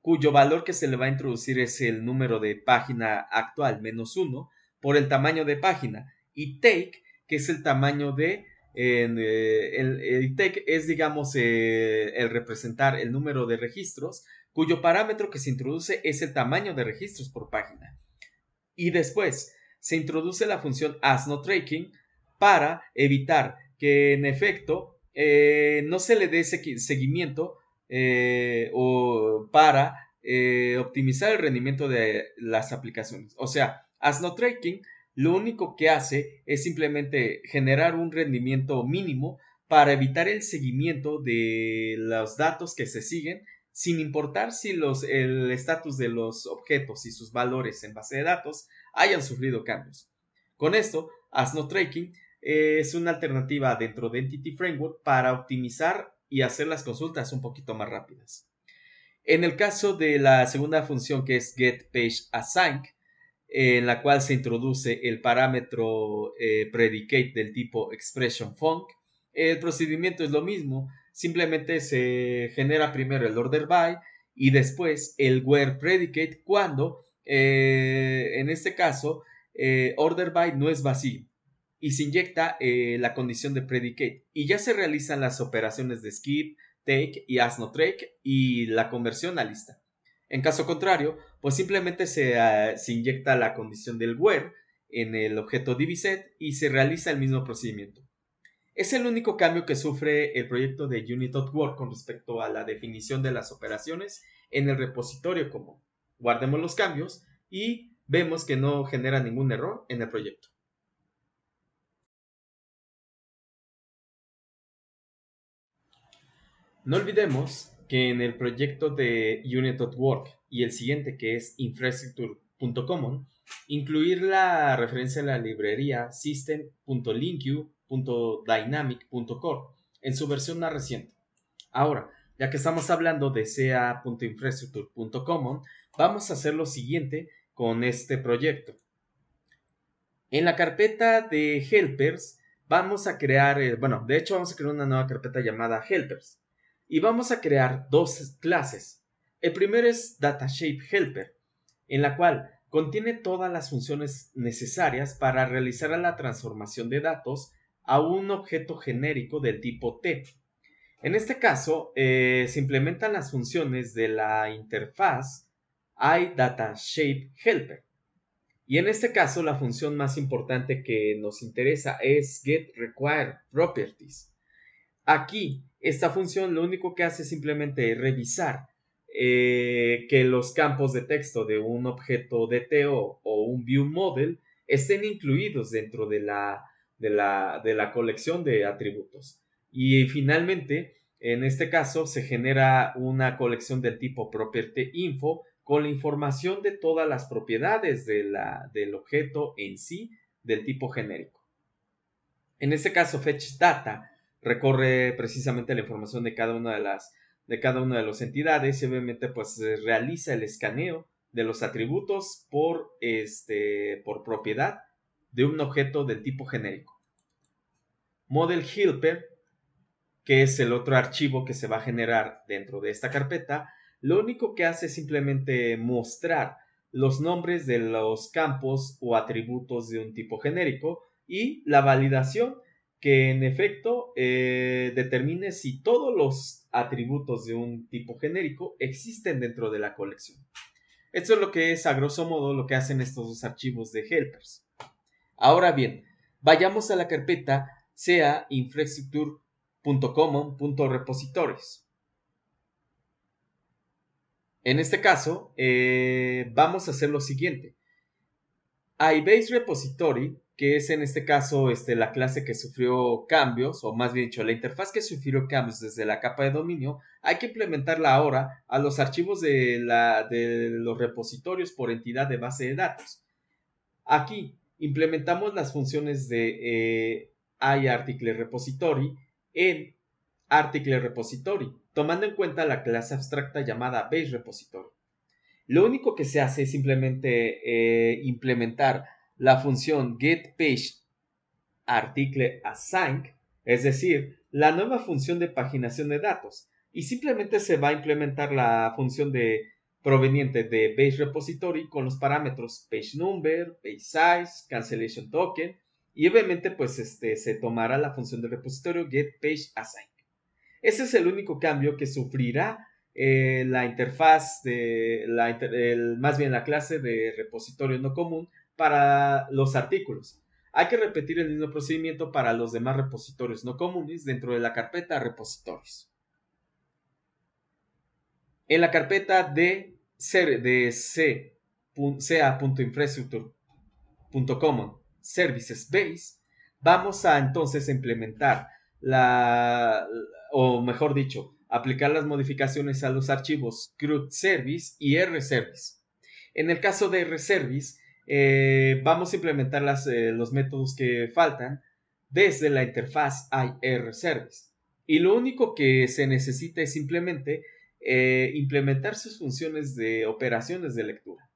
cuyo valor que se le va a introducir es el número de página actual -1 por el tamaño de página, y take, que es el tamaño de el take es, digamos, el representar el número de registros, cuyo parámetro que se introduce es el tamaño de registros por página. Y después se introduce la función asNoTraking para evitar que en efecto no se le dé seguimiento o para optimizar el rendimiento de las aplicaciones. O sea, asNoTraking lo único que hace es simplemente generar un rendimiento mínimo para evitar el seguimiento de los datos que se siguen, sin importar si el estatus de los objetos y sus valores en base de datos hayan sufrido cambios. Con esto, asNoTraking es una alternativa dentro de Entity Framework para optimizar y hacer las consultas un poquito más rápidas. En el caso de la segunda función, que es getPageAssign, en la cual se introduce el parámetro predicate del tipo expressionFunc, el procedimiento es lo mismo, simplemente se genera primero el order by y después el where predicate cuando en este caso order by no es vacío y se inyecta la condición de predicate y ya se realizan las operaciones de skip, take y asNoTrake y la conversión a lista. En caso contrario, pues simplemente se inyecta la condición del where en el objeto dbset y se realiza el mismo procedimiento. Es el único cambio que sufre el proyecto de Unit.work con respecto a la definición de las operaciones en el repositorio común. Guardemos los cambios y vemos que no genera ningún error en el proyecto. No olvidemos que en el proyecto de Unit.work y el siguiente, que es infrastructure.common, incluir la referencia a la librería system.linQ.dynamic.core en su versión más reciente. Ahora, ya que estamos hablando de ca.infrastructure.common, vamos a hacer lo siguiente con este proyecto. En la carpeta de helpers vamos a crear, de hecho vamos a crear una nueva carpeta llamada helpers. Y vamos a crear dos clases. El primero es DataShapeHelper, en la cual contiene todas las funciones necesarias para realizar la transformación de datos a un objeto genérico del tipo T. En este caso, se implementan las funciones de la interfaz iDataShapeHelper. Y en este caso, la función más importante que nos interesa es getRequiredProperties. Aquí, esta función lo único que hace es simplemente revisar que los campos de texto de un objeto DTO o un ViewModel estén incluidos dentro de la colección de atributos. Y finalmente, en este caso, se genera una colección del tipo PropertyInfo con la información de todas las propiedades del objeto en sí del tipo genérico. En este caso, FetchData recorre precisamente la información de cada una de las entidades y obviamente pues realiza el escaneo de los atributos por propiedad de un objeto del tipo genérico. ModelHelper, que es el otro archivo que se va a generar dentro de esta carpeta, lo único que hace es simplemente mostrar los nombres de los campos o atributos de un tipo genérico y la validación que en efecto determine si todos los atributos de un tipo genérico existen dentro de la colección. Esto es lo que es a grosso modo lo que hacen estos dos archivos de helpers. Ahora bien, vayamos a la carpeta sea infrastructure.common.repositories. En este caso, vamos a hacer lo siguiente. Hay base repository, que es en este caso la clase que sufrió cambios, o más bien dicho, la interfaz que sufrió cambios desde la capa de dominio. Hay que implementarla ahora a los archivos de los repositorios por entidad de base de datos. Aquí implementamos las funciones de iArticle Repository en Article Repository, tomando en cuenta la clase abstracta llamada Base Repository. Lo único que se hace es simplemente implementar la función getPageArticleAsync, es decir, la nueva función de paginación de datos, y simplemente se va a implementar la función proveniente de Base Repository con los parámetros PageNumber, PageSize, Cancellation Token, y obviamente pues se tomará la función de repositorio getPageAsync. Ese es el único cambio que sufrirá la interfaz más bien la clase de repositorio no común para los artículos. Hay que repetir el mismo procedimiento para los demás repositorios no comunes dentro de la carpeta repositorios. En la carpeta de ca.infrastructure.common services base vamos a entonces implementar o mejor dicho, aplicar las modificaciones a los archivos CRUD service y rservice. En el caso de rservice, vamos a implementar los métodos que faltan desde la interfaz iRservice. Y lo único que se necesita es simplemente implementar sus funciones de operaciones de lectura.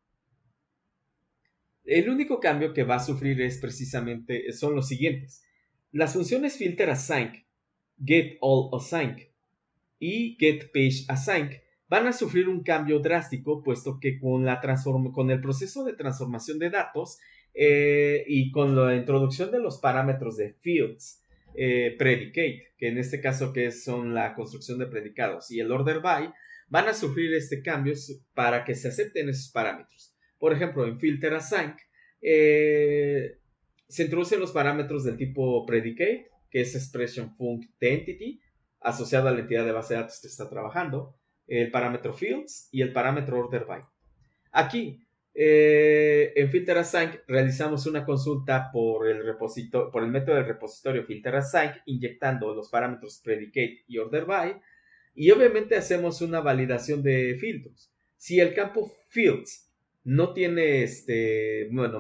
El único cambio que va a sufrir son los siguientes. Las funciones filterAsync, getAllAsync y getPageAsync van a sufrir un cambio drástico, puesto que con el proceso de transformación de datos y con la introducción de los parámetros de fields predicate, que en este caso son la construcción de predicados, y el order by, van a sufrir cambios para que se acepten esos parámetros. Por ejemplo, en filterAsync se introducen los parámetros del tipo predicate, que es expression func de entity, asociado a la entidad de base de datos que está trabajando, el parámetro fields y el parámetro order by. Aquí, en filterAsync realizamos una consulta por el método del repositorio filterAsync, inyectando los parámetros predicate y order by, y obviamente hacemos una validación de filtros. Si el campo fields no tiene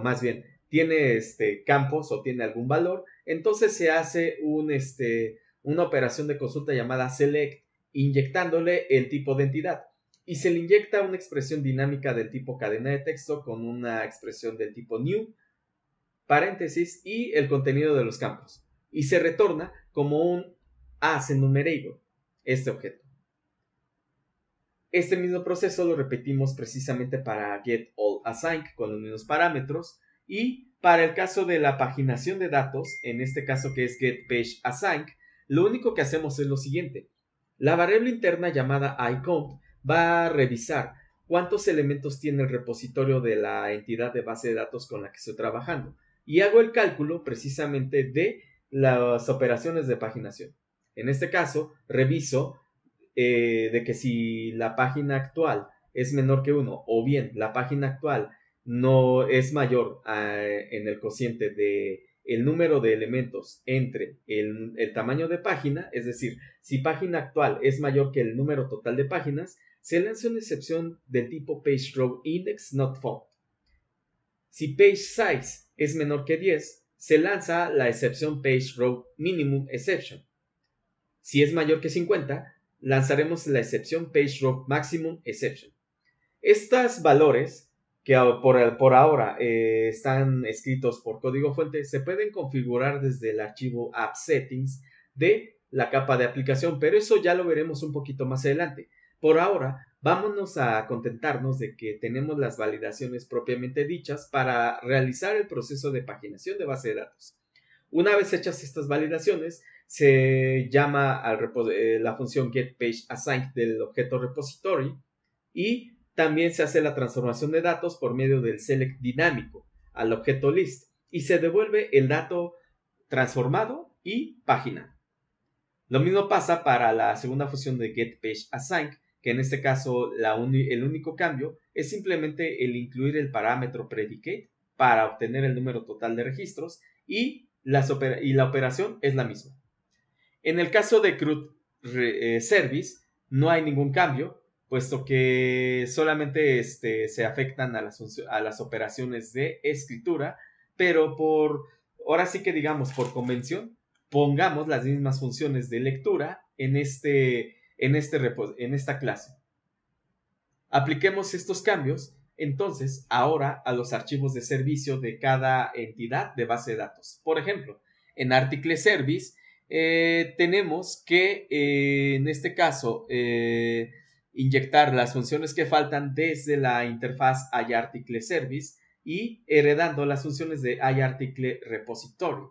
más bien tiene campos o tiene algún valor, entonces se hace una operación de consulta llamada select, inyectándole el tipo de entidad, y se le inyecta una expresión dinámica del tipo cadena de texto con una expresión del tipo new, paréntesis y el contenido de los campos, y se retorna como un as enumerable este objeto. Este mismo proceso lo repetimos precisamente para getAllAsync con los mismos parámetros, y para el caso de la paginación de datos, en este caso que es getPageAsync, lo único que hacemos es lo siguiente. La variable interna llamada iCount va a revisar cuántos elementos tiene el repositorio de la entidad de base de datos con la que estoy trabajando, y hago el cálculo precisamente de las operaciones de paginación. En este caso, reviso de que si la página actual es menor que 1 o bien la página actual no es mayor en el cociente de el número de elementos entre el tamaño de página, es decir, si página actual es mayor que el número total de páginas, se lanza una excepción del tipo PageRowIndex not found. Si PageSize es menor que 10, se lanza la excepción PageRowMinimumException. Si es mayor que 50, lanzaremos la excepción PageRowMaximumException. Estos valores que por ahora están escritos por código fuente se pueden configurar desde el archivo AppSettings de la capa de aplicación, pero eso ya lo veremos un poquito más adelante. Por ahora, vámonos a contentarnos de que tenemos las validaciones propiamente dichas para realizar el proceso de paginación de base de datos. Una vez hechas estas validaciones, se llama la función getPageAsync del objeto repository, y también se hace la transformación de datos por medio del select dinámico al objeto list, y se devuelve el dato transformado y página. Lo mismo pasa para la segunda función de getPageAsync, que en este caso el único cambio es simplemente el incluir el parámetro predicate para obtener el número total de registros y la operación es la misma. En el caso de CRUD Service no hay ningún cambio, puesto que solamente se afectan a las operaciones de escritura, pero ahora sí que digamos por convención, pongamos las mismas funciones de lectura en esta clase. Apliquemos estos cambios entonces ahora a los archivos de servicio de cada entidad de base de datos. Por ejemplo, en Article Service tenemos que en este caso inyectar las funciones que faltan desde la interfaz iArticle Service y heredando las funciones de iArticle Repository.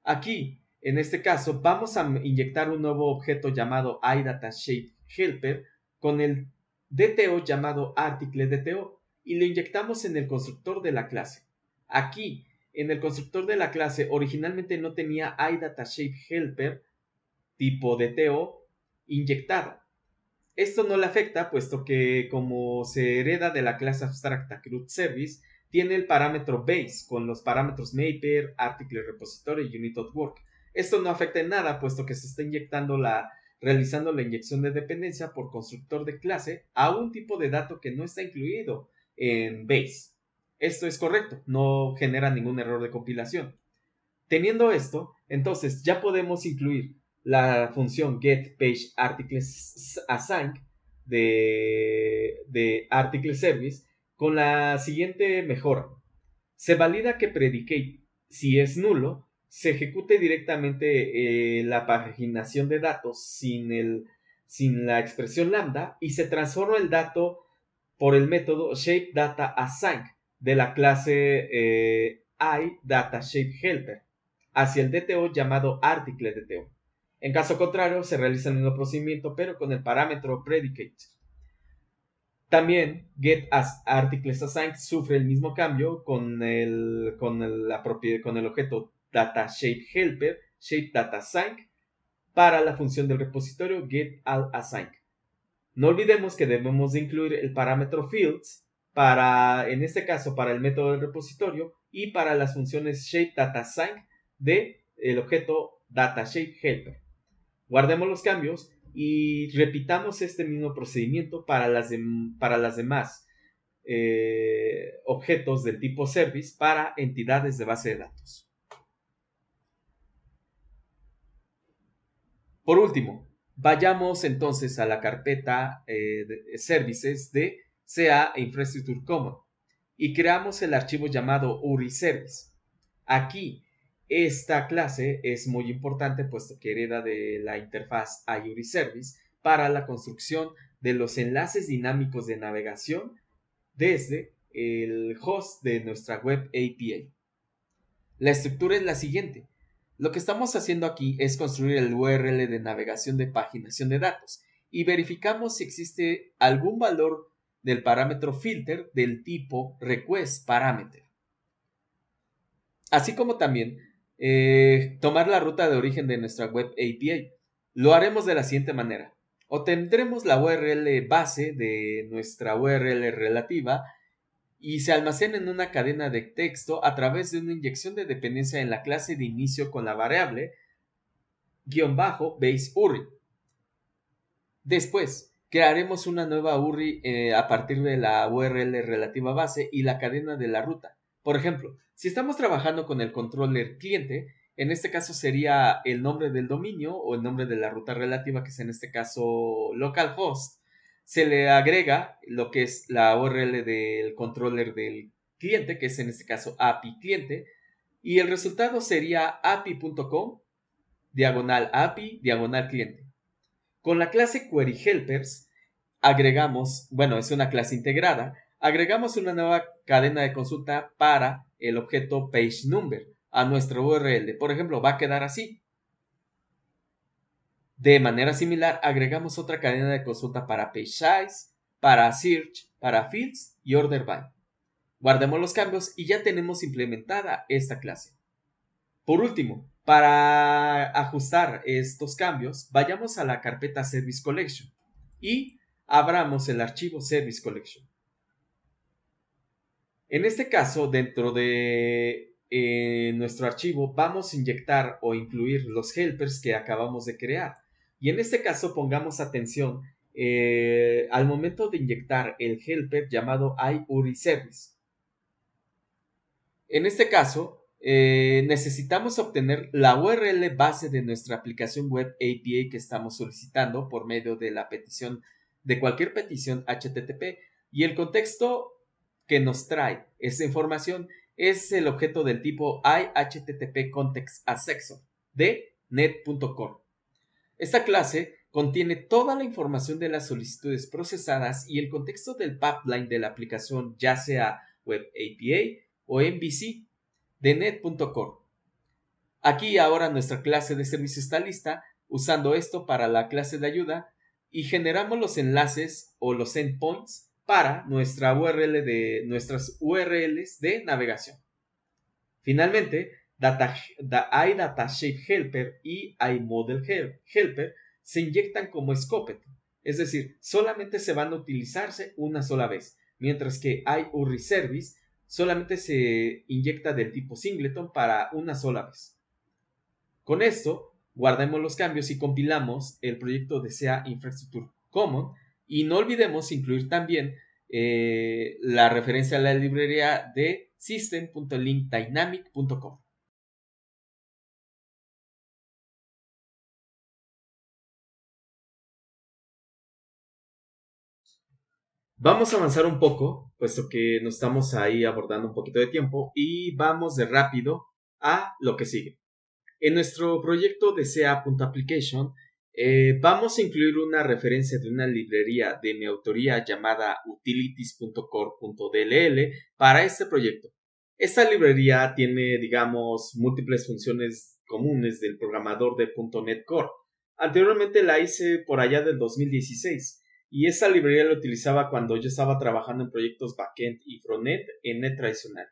Aquí, en este caso, vamos a inyectar un nuevo objeto llamado iDataShapeHelper con el DTO llamado ArticleDTO y lo inyectamos en el constructor de la clase. Aquí, en el constructor de la clase, originalmente no tenía iDataShapeHelper tipo DTO inyectada. Esto no le afecta, puesto que como se hereda de la clase abstracta CRUD Service, tiene el parámetro base con los parámetros Mapper, Article Repository y Unit.work. Esto no afecta en nada, puesto que se está realizando la inyección de dependencia por constructor de clase a un tipo de dato que no está incluido en base. Esto es correcto, no genera ningún error de compilación. Teniendo esto, entonces ya podemos incluir la función getPageArticleAssign de Article Service con la siguiente mejora. Se valida que predicate, si es nulo, se ejecute directamente la paginación de datos sin la expresión lambda y se transforma el dato por el método shapeDataAssign de la clase iDataShapeHelper hacia el DTO llamado ArticleDTO. En caso contrario, se realiza el mismo procedimiento, pero con el parámetro predicate. También getArticleAssign sufre el mismo cambio con el objeto DataShapeHelper, shapeDataAssign, para la función del repositorio getAllAssign. No olvidemos que debemos de incluir el parámetro fields en este caso, para el método del repositorio y para las funciones shapeDataAssign del objeto DataShapeHelper. Guardemos los cambios y repitamos este mismo procedimiento para las demás objetos del tipo service para entidades de base de datos. Por último, vayamos entonces a la carpeta de services de CA Infrastructure Common y creamos el archivo llamado URI Service. Aquí, esta clase es muy importante puesto que hereda de la interfaz iURI Service para la construcción de los enlaces dinámicos de navegación desde el host de nuestra web API. La estructura es la siguiente. Lo que estamos haciendo aquí es construir el URL de navegación de paginación de datos y verificamos si existe algún valor del parámetro filter del tipo requestParameter. Así como también tomar la ruta de origen de nuestra web API. Lo haremos de la siguiente manera. Obtendremos la URL base de nuestra URL relativa y se almacena en una cadena de texto a través de una inyección de dependencia en la clase de inicio con la variable --base URI. Después, crearemos una nueva URI a partir de la URL relativa base y la cadena de la ruta. Por ejemplo, si estamos trabajando con el controller cliente, en este caso sería el nombre del dominio o el nombre de la ruta relativa, que es en este caso localhost. Se le agrega lo que es la URL del controller del cliente, que es en este caso API cliente, y el resultado sería api.com /API /cliente. Con la clase QueryHelpers agregamos, es una clase integrada, agregamos una nueva cadena de consulta para el objeto PageNumber a nuestro URL. Por ejemplo, va a quedar así. De manera similar, agregamos otra cadena de consulta para PageSize, para Search, para Fields y Order By. Guardemos los cambios y ya tenemos implementada esta clase. Por último, para ajustar estos cambios, vayamos a la carpeta Service Collection y abramos el archivo Service Collection. En este caso, dentro de nuestro archivo, vamos a inyectar o incluir los helpers que acabamos de crear. Y en este caso, pongamos atención al momento de inyectar el helper llamado iUriService. En este caso, necesitamos obtener la URL base de nuestra aplicación web API que estamos solicitando por medio de la petición, de cualquier petición HTTP, y el contexto que nos trae esa información es el objeto del tipo iHttp-context-asexo de net.core. Esta clase contiene toda la información de las solicitudes procesadas y el contexto del pipeline de la aplicación, ya sea Web API o MVC de net.core. Aquí ahora nuestra clase de servicio está lista, usando esto para la clase de ayuda, y generamos los enlaces o los endpoints para nuestras URLs de navegación. Finalmente, iDataShape y iModel se inyectan como scoped, es decir, solamente se van a utilizarse una sola vez, mientras que iUriService solamente se inyecta del tipo singleton para una sola vez. Con esto, guardemos los cambios y compilamos el proyecto de SEA Infrastructure Common, y no olvidemos incluir también la referencia a la librería de system.linkdynamic.com. Vamos a avanzar un poco, puesto que nos estamos ahí abordando un poquito de tiempo, y vamos de rápido a lo que sigue. En nuestro proyecto de SEA.application vamos a incluir una referencia de una librería de mi autoría llamada utilities.core.dll para este proyecto. Esta librería tiene, digamos, múltiples funciones comunes del programador de .NET Core. Anteriormente la hice por allá del 2016 y esa librería la utilizaba cuando yo estaba trabajando en proyectos backend y frontend en Net tradicional,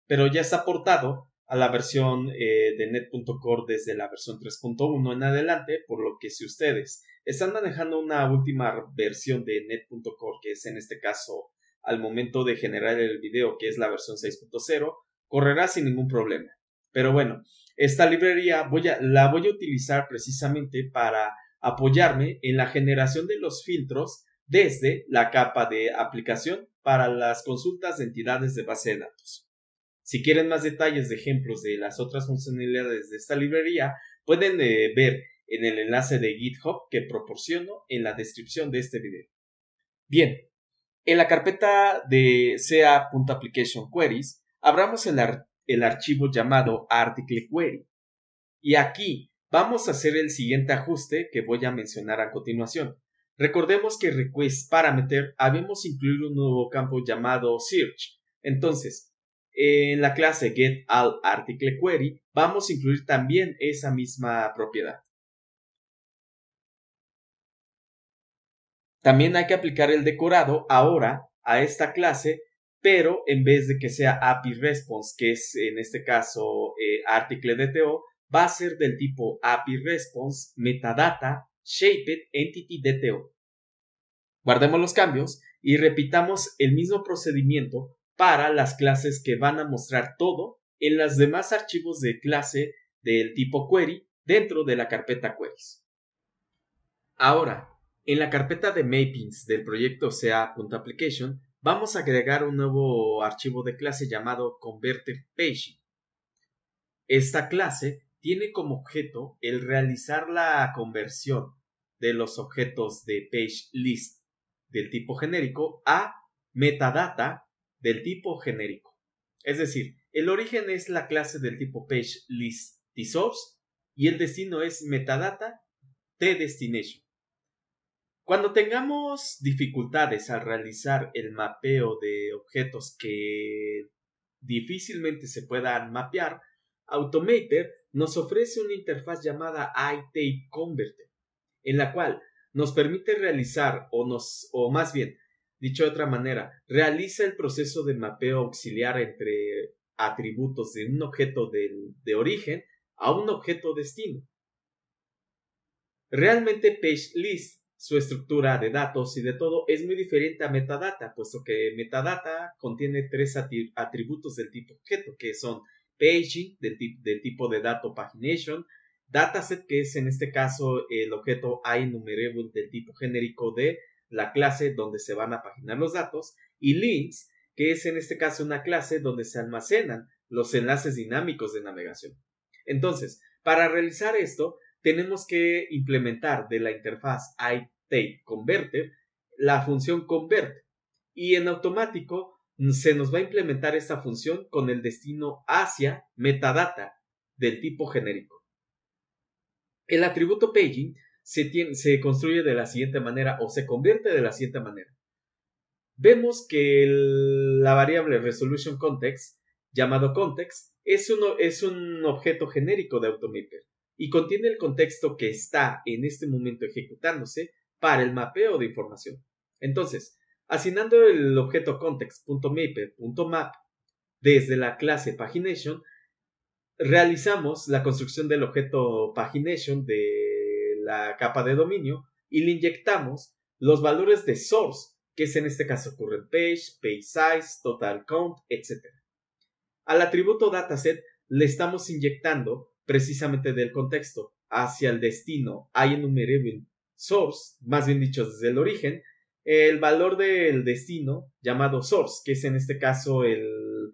pero ya está portado a la versión de net.core desde la versión 3.1 en adelante, por lo que si ustedes están manejando una última versión de net.core, que es en este caso al momento de generar el video, que es la versión 6.0, correrá sin ningún problema. Pero bueno, esta librería la voy a utilizar precisamente para apoyarme en la generación de los filtros desde la capa de aplicación para las consultas de entidades de base de datos. Si quieren más detalles de ejemplos de las otras funcionalidades de esta librería, pueden ver en el enlace de GitHub que proporciono en la descripción de este video. Bien, en la carpeta de SEA.application queries, abramos el archivo llamado article query. Y aquí vamos a hacer el siguiente ajuste que voy a mencionar a continuación. Recordemos que request parameter habíamos incluido un nuevo campo llamado search. Entonces, en la clase getAllArticleQuery vamos a incluir también esa misma propiedad. También hay que aplicar el decorado ahora a esta clase, pero en vez de que sea API Response, que es en este caso ArticleDTO, va a ser del tipo API Response Metadata Shaped Entity DTO. Guardemos los cambios y repitamos el mismo procedimiento para las clases que van a mostrar todo en los demás archivos de clase del tipo query dentro de la carpeta queries. Ahora, en la carpeta de mappings del proyecto SEA.application vamos a agregar un nuevo archivo de clase llamado converterPaging. Esta clase tiene como objeto el realizar la conversión de los objetos de PageList del tipo genérico a metadata del tipo genérico. Es decir, el origen es la clase del tipo PageListTsource y el destino es metadata tDestination. Cuando tengamos dificultades al realizar el mapeo de objetos que difícilmente se puedan mapear, Automator nos ofrece una interfaz llamada iTapeConverter, en la cual nos permite realizar, o más bien, dicho de otra manera, realiza el proceso de mapeo auxiliar entre atributos de un objeto de origen a un objeto destino. Realmente PageList su estructura de datos y de todo es muy diferente a metadata, puesto que metadata contiene tres atributos del tipo objeto, que son paging, del tipo de dato pagination, dataset, que es en este caso el objeto IEnumerable del tipo genérico de la clase donde se van a paginar los datos, y links, que es en este caso una clase donde se almacenan los enlaces dinámicos de navegación. Entonces, para realizar esto, tenemos que implementar de la interfaz iTapeConverter la función convert, y en automático se nos va a implementar esta función con el destino hacia metadata del tipo genérico. El atributo paging se construye de la siguiente manera, o se convierte de la siguiente manera. Vemos que la variable resolution context, llamado context, es un objeto genérico de AutoMapper y contiene el contexto que está en este momento ejecutándose para el mapeo de información. Entonces, asignando el objeto context.mapper.map desde la clase pagination, realizamos la construcción del objeto pagination de la capa de dominio y le inyectamos los valores de source, que es en este caso current page, page size, total count, etc. Al atributo dataset le estamos inyectando precisamente del contexto hacia el destino IEnumerable source, más bien dicho desde el origen, el valor del destino llamado source, que es en este caso el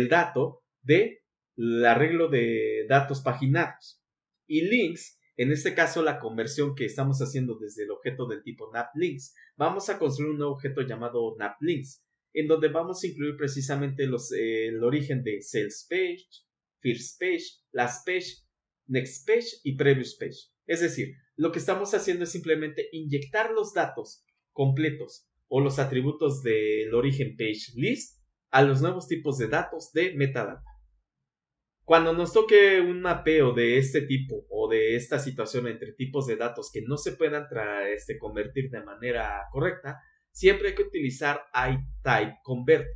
dato de el arreglo de datos paginados, y links, en este caso la conversión que estamos haciendo desde el objeto del tipo NapLinks. Vamos a construir un nuevo objeto llamado NapLinks, en donde vamos a incluir precisamente el origen de Sales Page, First Page, Last Page, Next Page y Previous Page. Es decir, lo que estamos haciendo es simplemente inyectar los datos completos o los atributos del origen Page List a los nuevos tipos de datos de metadata. Cuando nos toque un mapeo de este tipo o de esta situación entre tipos de datos que no se puedan convertir de manera correcta, siempre hay que utilizar iTypeConvert.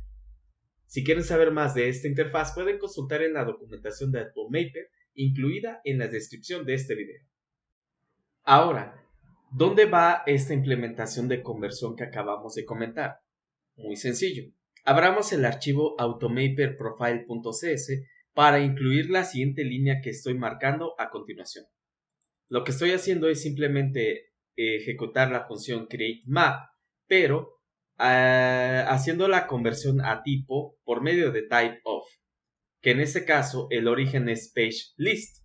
Si quieren saber más de esta interfaz, pueden consultar en la documentación de AutoMapper incluida en la descripción de este video. Ahora, ¿dónde va esta implementación de conversión que acabamos de comentar? Muy sencillo. Abramos el archivo automapperprofile.cs para incluir la siguiente línea que estoy marcando a continuación. Lo que estoy haciendo es simplemente ejecutar la función createMap, pero haciendo la conversión a tipo por medio de typeOf, que en este caso el origen es pageList,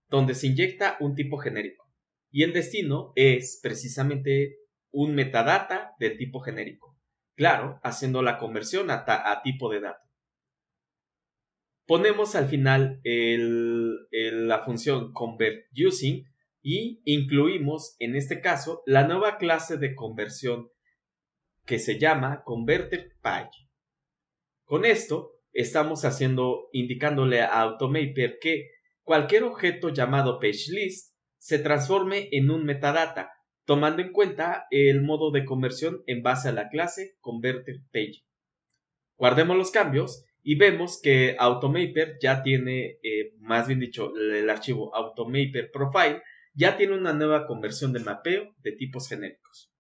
donde se inyecta un tipo genérico, y el destino es precisamente un metadata del tipo genérico. Claro, haciendo la conversión a tipo de dato. Ponemos al final la función convertUsing y incluimos en este caso la nueva clase de conversión que se llama converterPage. Con esto estamos indicándole a AutoMapper que cualquier objeto llamado pageList se transforme en un metadata, tomando en cuenta el modo de conversión en base a la clase converterPage. Guardemos los cambios y vemos que AutoMapper ya tiene, más bien dicho, el archivo AutoMapperProfile ya tiene una nueva conversión de mapeo de tipos genéricos.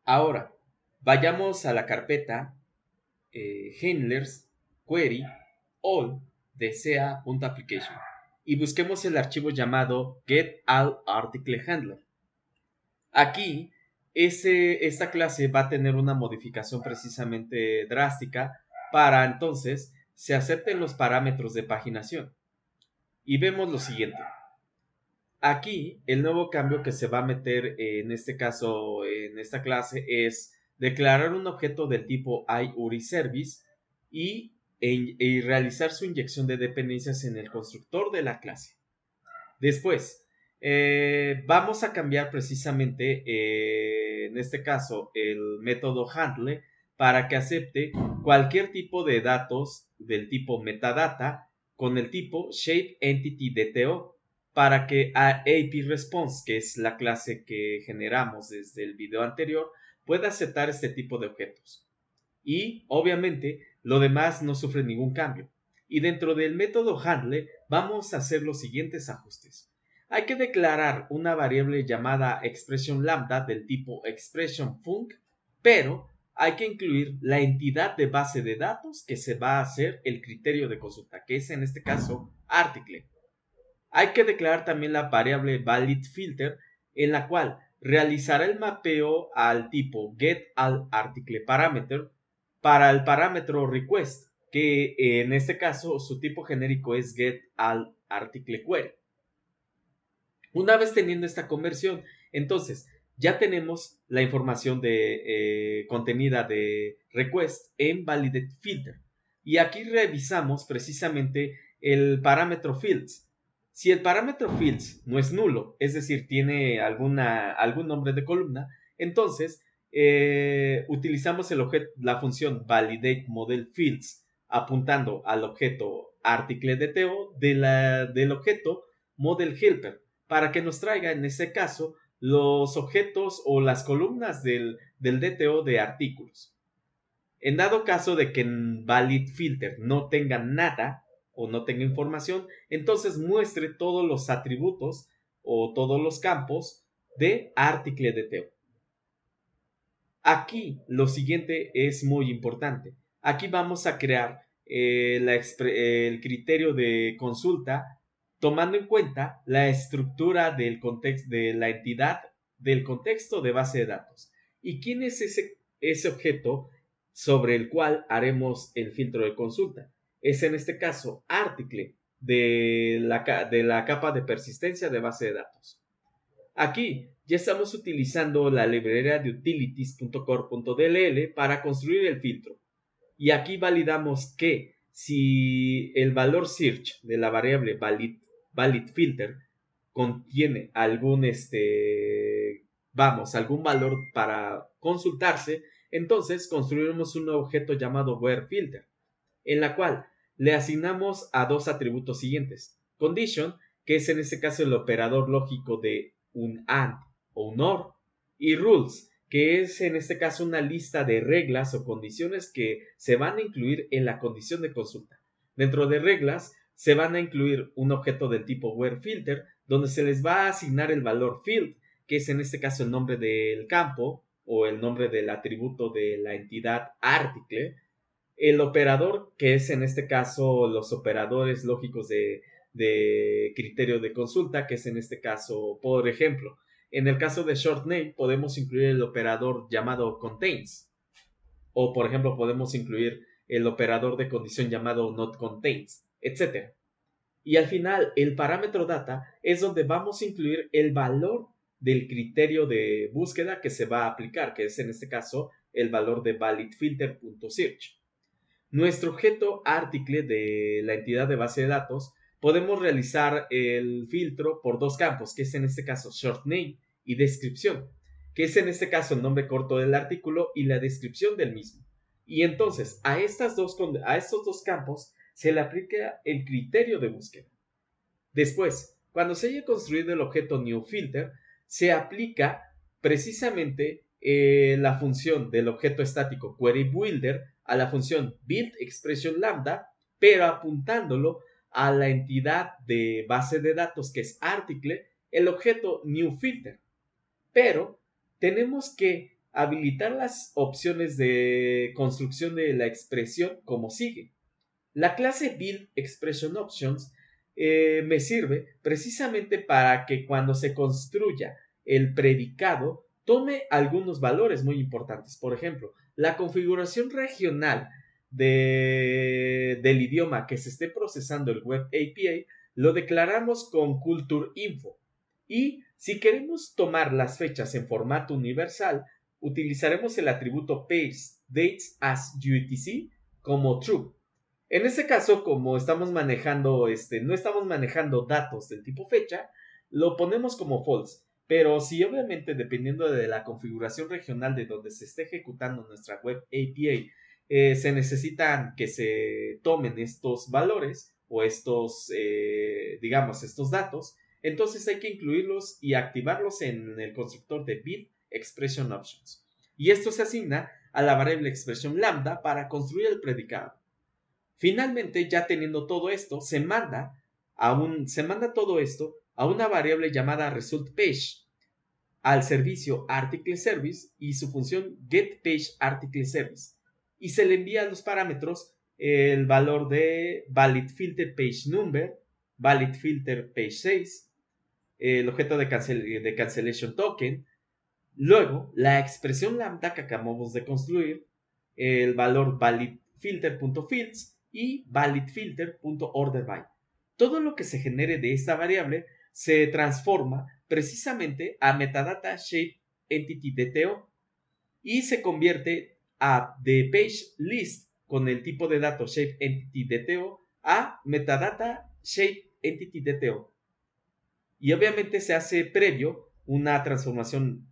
Ahora, vayamos a la carpeta handlers query all de ca.application y busquemos el archivo llamado getAllArticleHandler. Aquí esta clase va a tener una modificación precisamente drástica para entonces se acepten los parámetros de paginación. Y vemos lo siguiente. Aquí el nuevo cambio que se va a meter en este caso en esta clase es declarar un objeto del tipo iUriService y realizar su inyección de dependencias en el constructor de la clase. Después, vamos a cambiar precisamente en este caso el método handle para que acepte cualquier tipo de datos del tipo metadata con el tipo shapeEntityDTO para que APResponse, que es la clase que generamos desde el video anterior, pueda aceptar este tipo de objetos. Y obviamente lo demás no sufre ningún cambio. Y dentro del método handle vamos a hacer los siguientes ajustes. hay que declarar una variable llamada expression lambda del tipo expressionFunc, pero hay que incluir la entidad de base de datos que se va a hacer el criterio de consulta, que es en este caso article. Hay que declarar también la variable validFilter, en la cual realizará el mapeo al tipo getAllArticleParameter para el parámetro request, que en este caso su tipo genérico es getAllArticleQuery. Una vez teniendo esta conversión, entonces ya tenemos la información contenida de request en validFilter. Y aquí revisamos precisamente el parámetro fields. Si el parámetro fields no es nulo, es decir, tiene algún nombre de columna, entonces utilizamos la función validateModelFields apuntando al objeto articleDTO del objeto modelHelper, para que nos traiga en ese caso los objetos o las columnas del DTO de artículos. En dado caso de que en validFilter no tenga nada o no tenga información, entonces muestre todos los atributos o todos los campos de articleDTO. Aquí lo siguiente es muy importante. Aquí vamos a crear el criterio de consulta tomando en cuenta la estructura del contexto de la entidad del contexto de base de datos. ¿Y quién es ese objeto sobre el cual haremos el filtro de consulta? Es en este caso article de la capa de persistencia de base de datos. Aquí ya estamos utilizando la librería de utilities.core.dll para construir el filtro. Y aquí validamos que si el valor search de la variable validFilter contiene algún valor para consultarse, entonces construiremos un objeto llamado whereFilter, en la cual le asignamos a dos atributos siguientes: condition, que es en este caso el operador lógico de un AND o un OR, y rules, que es en este caso una lista de reglas o condiciones que se van a incluir en la condición de consulta. Dentro de reglas se van a incluir un objeto del tipo whereFilter, donde se les va a asignar el valor field, que es en este caso el nombre del campo o el nombre del atributo de la entidad article, el operador, que es en este caso los operadores lógicos de criterio de consulta, que es en este caso, por ejemplo, en el caso de shortName podemos incluir el operador llamado contains, o por ejemplo podemos incluir el operador de condición llamado notContains, etc. Y al final el parámetro data es donde vamos a incluir el valor del criterio de búsqueda que se va a aplicar, que es en este caso el valor de validFilter.search. Nuestro objeto article de la entidad de base de datos podemos realizar el filtro por dos campos, que es en este caso shortName y descripción, que es en este caso el nombre corto del artículo y la descripción del mismo. Y entonces a estos dos campos se le aplica el criterio de búsqueda. Después, cuando se haya construido el objeto newFilter, se aplica precisamente la función del objeto estático queryBuilder a la función buildExpressionLambda, pero apuntándolo a la entidad de base de datos que es article, el objeto newFilter. Pero tenemos que habilitar las opciones de construcción de la expresión como sigue. La clase buildExpressionOptions me sirve precisamente para que cuando se construya el predicado tome algunos valores muy importantes. Por ejemplo, la configuración regional del idioma que se esté procesando el Web API lo declaramos con culture.info. Y si queremos tomar las fechas en formato universal, utilizaremos el atributo pageDatesAsUTC como true. En este caso, como estamos manejando, no estamos manejando datos del tipo fecha, lo ponemos como false. Pero si obviamente, dependiendo de la configuración regional de donde se esté ejecutando nuestra Web API, se necesitan que se tomen estos valores o estos datos, entonces hay que incluirlos y activarlos en el constructor de buildExpressionOptions. Y esto se asigna a la variable expression lambda para construir el predicado. Finalmente, ya teniendo todo esto, se manda todo esto a una variable llamada resultPage al servicio ArticleService y su función getPageArticleService, y se le envía los parámetros el valor de validFilterPageNumber, validFilterPage6, el objeto de cancellation token, luego la expresión lambda que acabamos de construir, el valor validFilter.fields y validFilter.orderBy. Todo lo que se genere de esta variable se transforma precisamente a metadata shape entity DTO y se convierte de page list con el tipo de datos shape entity DTO a metadata shape entity DTO. Y obviamente se hace previo una transformación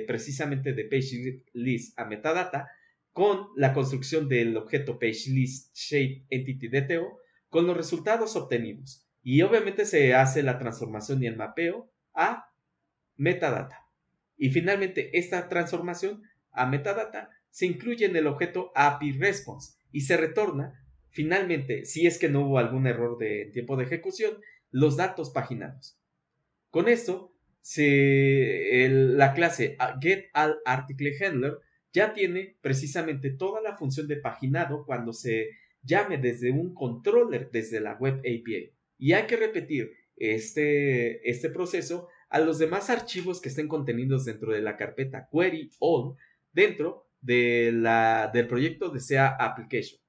precisamente de page list a metadata con la construcción del objeto page list shape entity DTO con los resultados obtenidos. Y obviamente se hace la transformación y el mapeo a metadata. Y finalmente esta transformación a metadata se incluye en el objeto API Response y se retorna finalmente, si es que no hubo algún error de tiempo de ejecución, los datos paginados. Con esto, la clase getAllArticleHandler ya tiene precisamente toda la función de paginado cuando se llame desde un controller desde la Web API. Y hay que repetir este proceso a los demás archivos que estén contenidos dentro de la carpeta query all dentro del proyecto de SEA Application.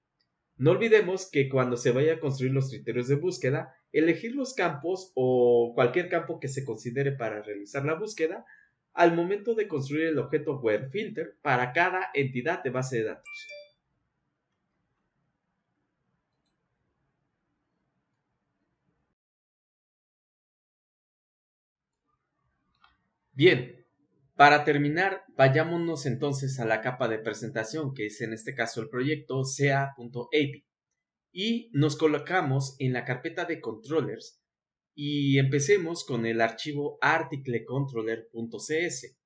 No olvidemos que cuando se vaya a construir los criterios de búsqueda, elegir los campos o cualquier campo que se considere para realizar la búsqueda al momento de construir el objeto WhereFilter para cada entidad de base de datos. Bien, para terminar, vayámonos entonces a la capa de presentación, que es en este caso el proyecto sea.api. Y nos colocamos en la carpeta de controllers y empecemos con el archivo articlecontroller.cs.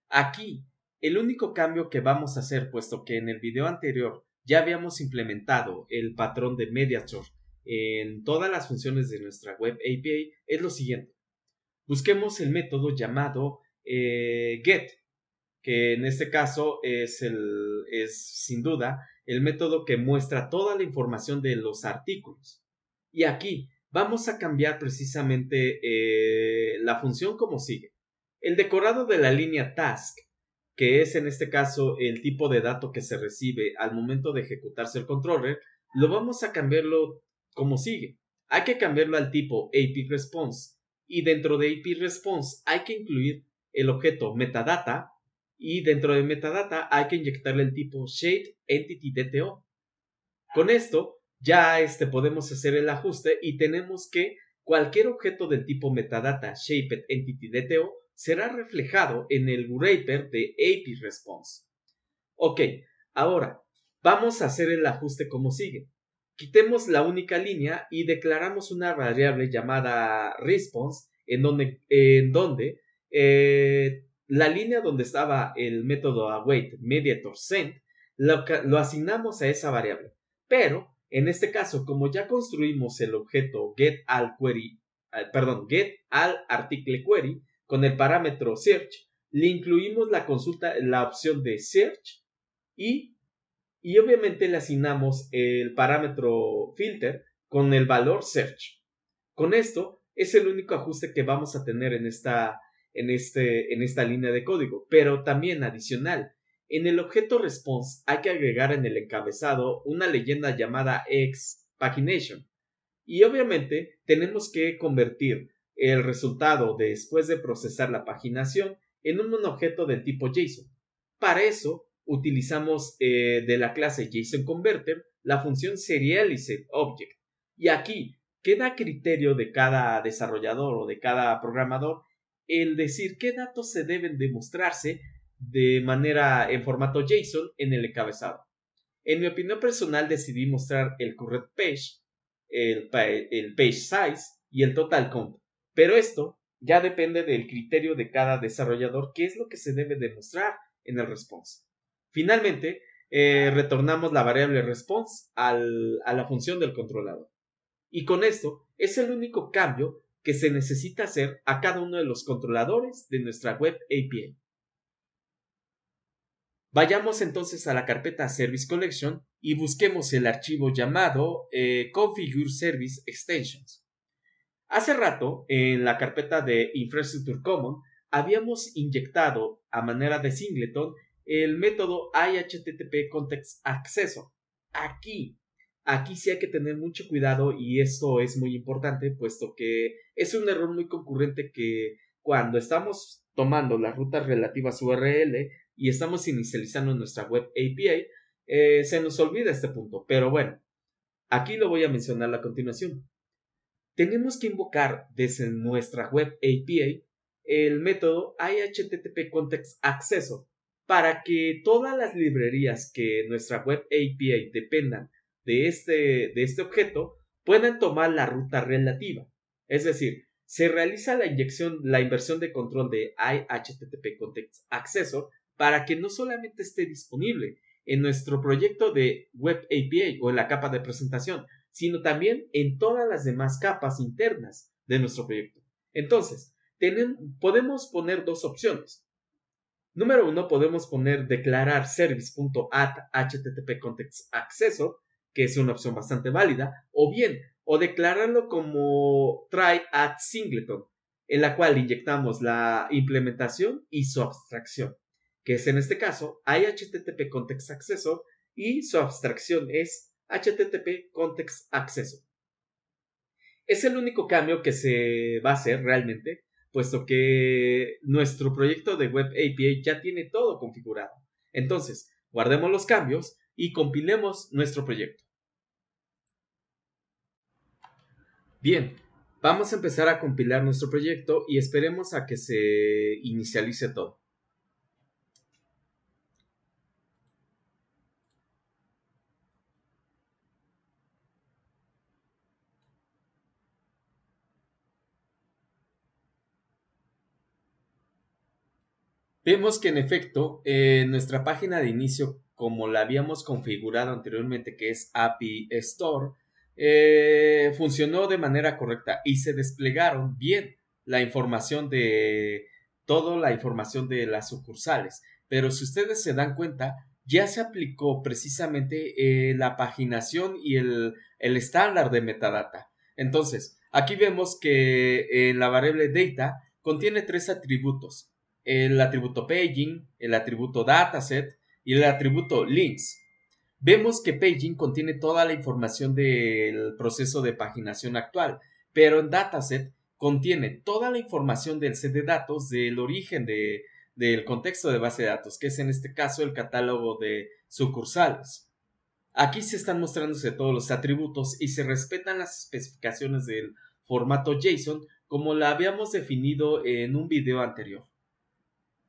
Aquí, el único cambio que vamos a hacer, puesto que en el video anterior ya habíamos implementado el patrón de Mediator en todas las funciones de nuestra Web API, es lo siguiente. Busquemos el método llamado get, que en este caso es sin duda el método que muestra toda la información de los artículos. Y aquí vamos a cambiar precisamente la función como sigue. El decorado de la línea task, que es en este caso el tipo de dato que se recibe al momento de ejecutarse el controller, lo vamos a cambiarlo como sigue. Hay que cambiarlo al tipo API Response y dentro de API Response hay que incluir el objeto metadata y dentro de metadata hay que inyectarle el tipo shape entity DTO. Con esto ya podemos hacer el ajuste y tenemos que cualquier objeto del tipo metadata shaped entity DTO será reflejado en el wrapper de API Response. Ok, ahora vamos a hacer el ajuste como sigue. Quitemos la única línea y declaramos una variable llamada response en donde la línea donde estaba el método await mediator send lo asignamos a esa variable. Pero en este caso, como ya construimos el objeto getAllArticleQuery con el parámetro search, le incluimos la opción de search y obviamente le asignamos el parámetro filter con el valor search. Con esto es el único ajuste que vamos a tener en esta línea de código, pero también adicional. En el objeto response hay que agregar en el encabezado una leyenda llamada xPagination y obviamente tenemos que convertir el resultado después de procesar la paginación en un objeto del tipo JSON. Para eso utilizamos de la clase JSONConverter la función serializeObject y aquí queda a criterio de cada desarrollador o de cada programador el decir qué datos se deben de mostrarse de manera en formato JSON en el encabezado. En mi opinión personal decidí mostrar el current page, el page size y el total count, pero esto ya depende del criterio de cada desarrollador qué es lo que se debe de mostrar en el response. Finalmente, retornamos la variable response a la función del controlador. Y con esto es el único cambio que se necesita hacer a cada uno de los controladores de nuestra Web API. Vayamos entonces a la carpeta Service Collection y busquemos el archivo llamado Configure Service Extensions. Hace rato, en la carpeta de Infrastructure Common, habíamos inyectado a manera de singleton el método IHTTP Context Acceso. Aquí sí hay que tener mucho cuidado y esto es muy importante, puesto que es un error muy concurrente que cuando estamos tomando las rutas relativas URL y estamos inicializando nuestra Web API, se nos olvida este punto. Pero bueno, aquí lo voy a mencionar a continuación. Tenemos que invocar desde nuestra Web API el método IHTTP Context Acceso para que todas las librerías que nuestra Web API dependan de este objeto puedan tomar la ruta relativa. Es decir, se realiza la inversión de control de IHTTP Context Acceso para que no solamente esté disponible en nuestro proyecto de Web API o en la capa de presentación, sino también en todas las demás capas internas de nuestro proyecto. Entonces, podemos poner dos opciones. Número 1, podemos poner declarar service.add HTTP context acceso, que es una opción bastante válida, o declararlo como try add singleton, en la cual inyectamos la implementación y su abstracción, que es en este caso HTTP context acceso y su abstracción es HTTP Context Acceso. Es el único cambio que se va a hacer realmente, puesto que nuestro proyecto de Web API ya tiene todo configurado. Entonces, guardemos los cambios y compilemos nuestro proyecto. Bien, vamos a empezar a compilar nuestro proyecto y esperemos a que se inicialice todo. Vemos que en efecto nuestra página de inicio, como la habíamos configurado anteriormente, que es API Store, funcionó de manera correcta y se desplegaron bien la información de toda la información de las sucursales. Pero si ustedes se dan cuenta, ya se aplicó precisamente la paginación y el estándar de metadata. Entonces, aquí vemos que la variable data contiene tres atributos: el atributo paging, el atributo dataset y el atributo links. Vemos que paging contiene toda la información del proceso de paginación actual, pero en dataset contiene toda la información del set de datos del origen del contexto de base de datos, que es en este caso el catálogo de sucursales. Aquí se están mostrándose todos los atributos y se respetan las especificaciones del formato JSON como la habíamos definido en un video anterior.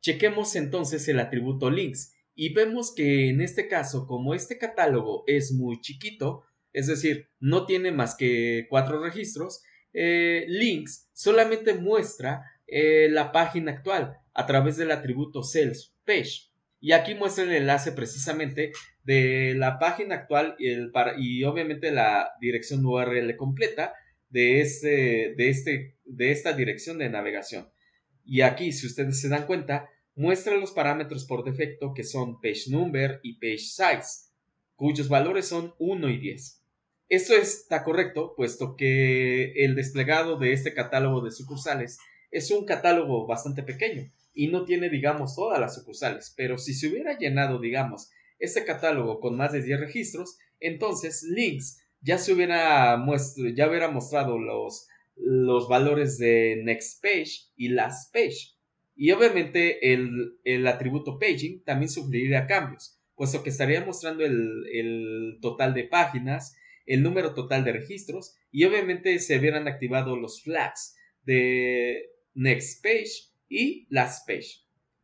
Chequemos entonces el atributo links y vemos que en este caso, como este catálogo es muy chiquito, es decir, no tiene más que 4 registros, links solamente muestra la página actual a través del atributo sales page. Y aquí muestra el enlace precisamente de la página actual y obviamente la dirección URL completa de esta dirección de navegación. Y aquí, si ustedes se dan cuenta, muestra los parámetros por defecto que son page number y page size, cuyos valores son 1 y 10. Esto está correcto, puesto que el desplegado de este catálogo de sucursales es un catálogo bastante pequeño y no tiene, digamos, todas las sucursales. Pero si se hubiera llenado, digamos, este catálogo con más de 10 registros, entonces links ya hubiera mostrado los valores de next page y last page. Y obviamente el atributo paging también sufriría cambios, puesto que estaría mostrando el total de páginas, el número total de registros y obviamente se hubieran activado los flags de next page y last page.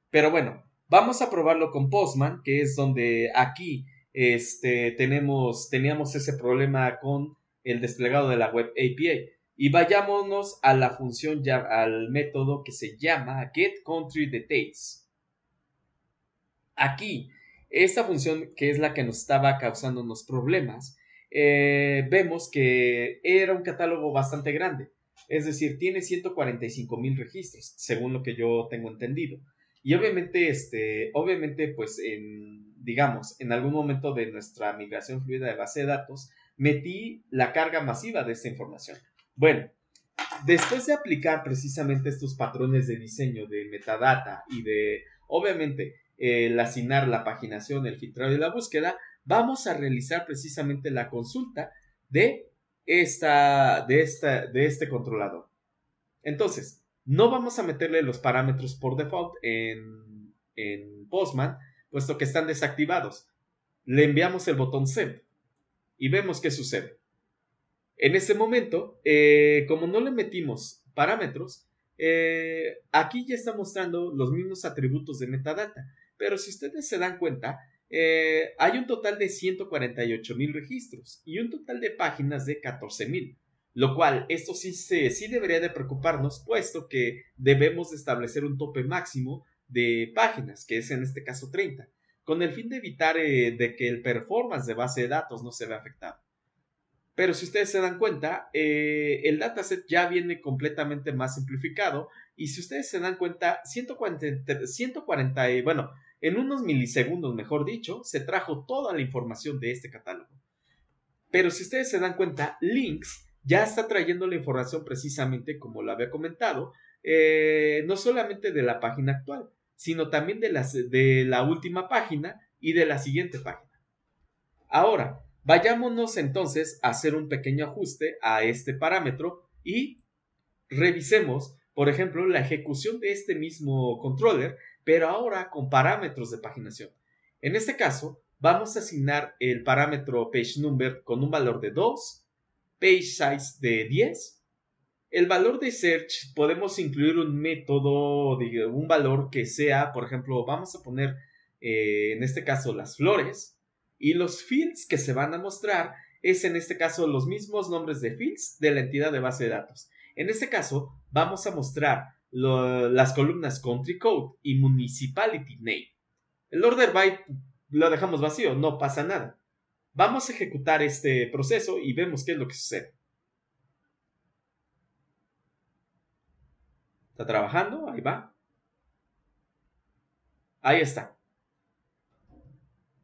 Pero bueno, vamos a probarlo con Postman, que es donde aquí teníamos ese problema con el desplegado de la Web API. Y vayámonos a la función, al método que se llama getCountryDetails. Aquí, esta función, que es la que nos estaba causándonos problemas, vemos que era un catálogo bastante grande. Es decir, tiene 145,000 registros, según lo que yo tengo entendido. Y obviamente, pues, digamos, en algún momento de nuestra migración fluida de base de datos, metí la carga masiva de esta información. Bueno, después de aplicar precisamente estos patrones de diseño de metadata y de, obviamente, el asignar la paginación, el filtrado y la búsqueda, vamos a realizar precisamente la consulta de este controlador. Entonces, no vamos a meterle los parámetros por default en Postman, puesto que están desactivados. Le enviamos el botón send y vemos qué sucede. En este momento, como no le metimos parámetros, aquí ya está mostrando los mismos atributos de metadata. Pero si ustedes se dan cuenta, hay un total de 148,000 registros y un total de páginas de 14,000. Lo cual, esto sí debería de preocuparnos, puesto que debemos de establecer un tope máximo de páginas, que es en este caso 30, con el fin de evitar de que el performance de base de datos no se vea afectado. Pero si ustedes se dan cuenta, el dataset ya viene completamente más simplificado. Y si ustedes se dan cuenta, 140, bueno, en unos milisegundos, mejor dicho, se trajo toda la información de este catálogo. Pero si ustedes se dan cuenta, Links ya está trayendo la información precisamente como lo había comentado, no solamente de la página actual, sino también de la última página y de la siguiente página. Ahora, vayámonos entonces a hacer un pequeño ajuste a este parámetro y revisemos, por ejemplo, la ejecución de este mismo controller, pero ahora con parámetros de paginación. En este caso, vamos a asignar el parámetro pageNumber con un valor de 2, pageSize de 10. El valor de search podemos incluir un método, un valor que sea, por ejemplo, vamos a poner en este caso las flores, y los fields que se van a mostrar es en este caso los mismos nombres de fields de la entidad de base de datos. En este caso vamos a mostrar las columnas country code y municipality name. El order by lo dejamos vacío, no pasa nada. Vamos a ejecutar este proceso y vemos qué es lo que sucede. Está trabajando, ahí va. Ahí está.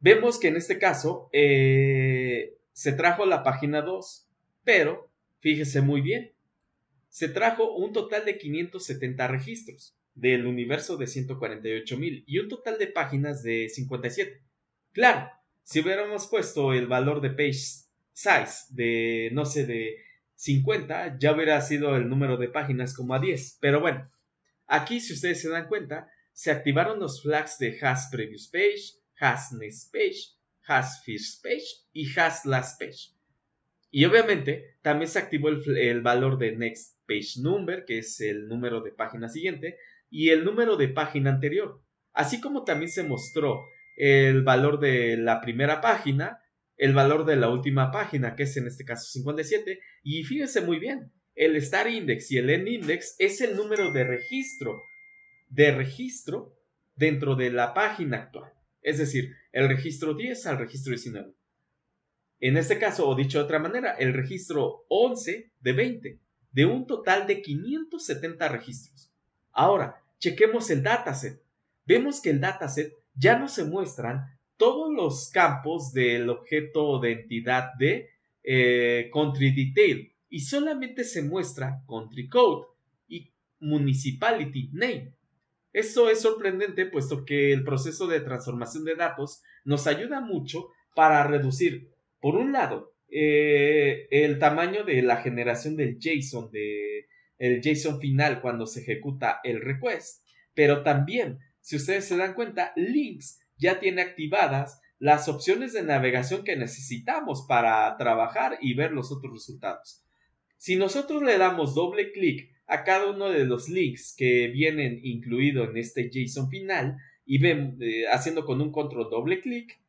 Vemos que en este caso se trajo la página 2, pero fíjese muy bien, se trajo un total de 570 registros del universo de 148,000 y un total de páginas de 57. Claro, si hubiéramos puesto el valor de page size de, no sé, de 50, ya hubiera sido el número de páginas como a 10. Pero bueno, aquí si ustedes se dan cuenta, se activaron los flags de has previous page, has next page, has first page y has last page. Y obviamente también se activó el valor de next page number, que es el número de página siguiente, y el número de página anterior. Así como también se mostró el valor de la primera página, el valor de la última página, que es en este caso 57, y fíjense muy bien, el start index y el end index es el número de registro dentro de la página actual. Es decir, el registro 10 al registro 19. En este caso, o dicho de otra manera, el registro 11 de 20, de un total de 570 registros. Ahora, chequemos el dataset. Vemos que el dataset ya no se muestran todos los campos del objeto de entidad de Country Detail y solamente se muestra Country Code y Municipality Name. Esto es sorprendente puesto que el proceso de transformación de datos nos ayuda mucho para reducir, por un lado, el tamaño de la generación del JSON, el JSON final cuando se ejecuta el request, pero también, si ustedes se dan cuenta, Links ya tiene activadas las opciones de navegación que necesitamos para trabajar y ver los otros resultados. Si nosotros le damos doble clic a cada uno de los links que vienen incluidos en este JSON final y ven, haciendo con un control doble clic,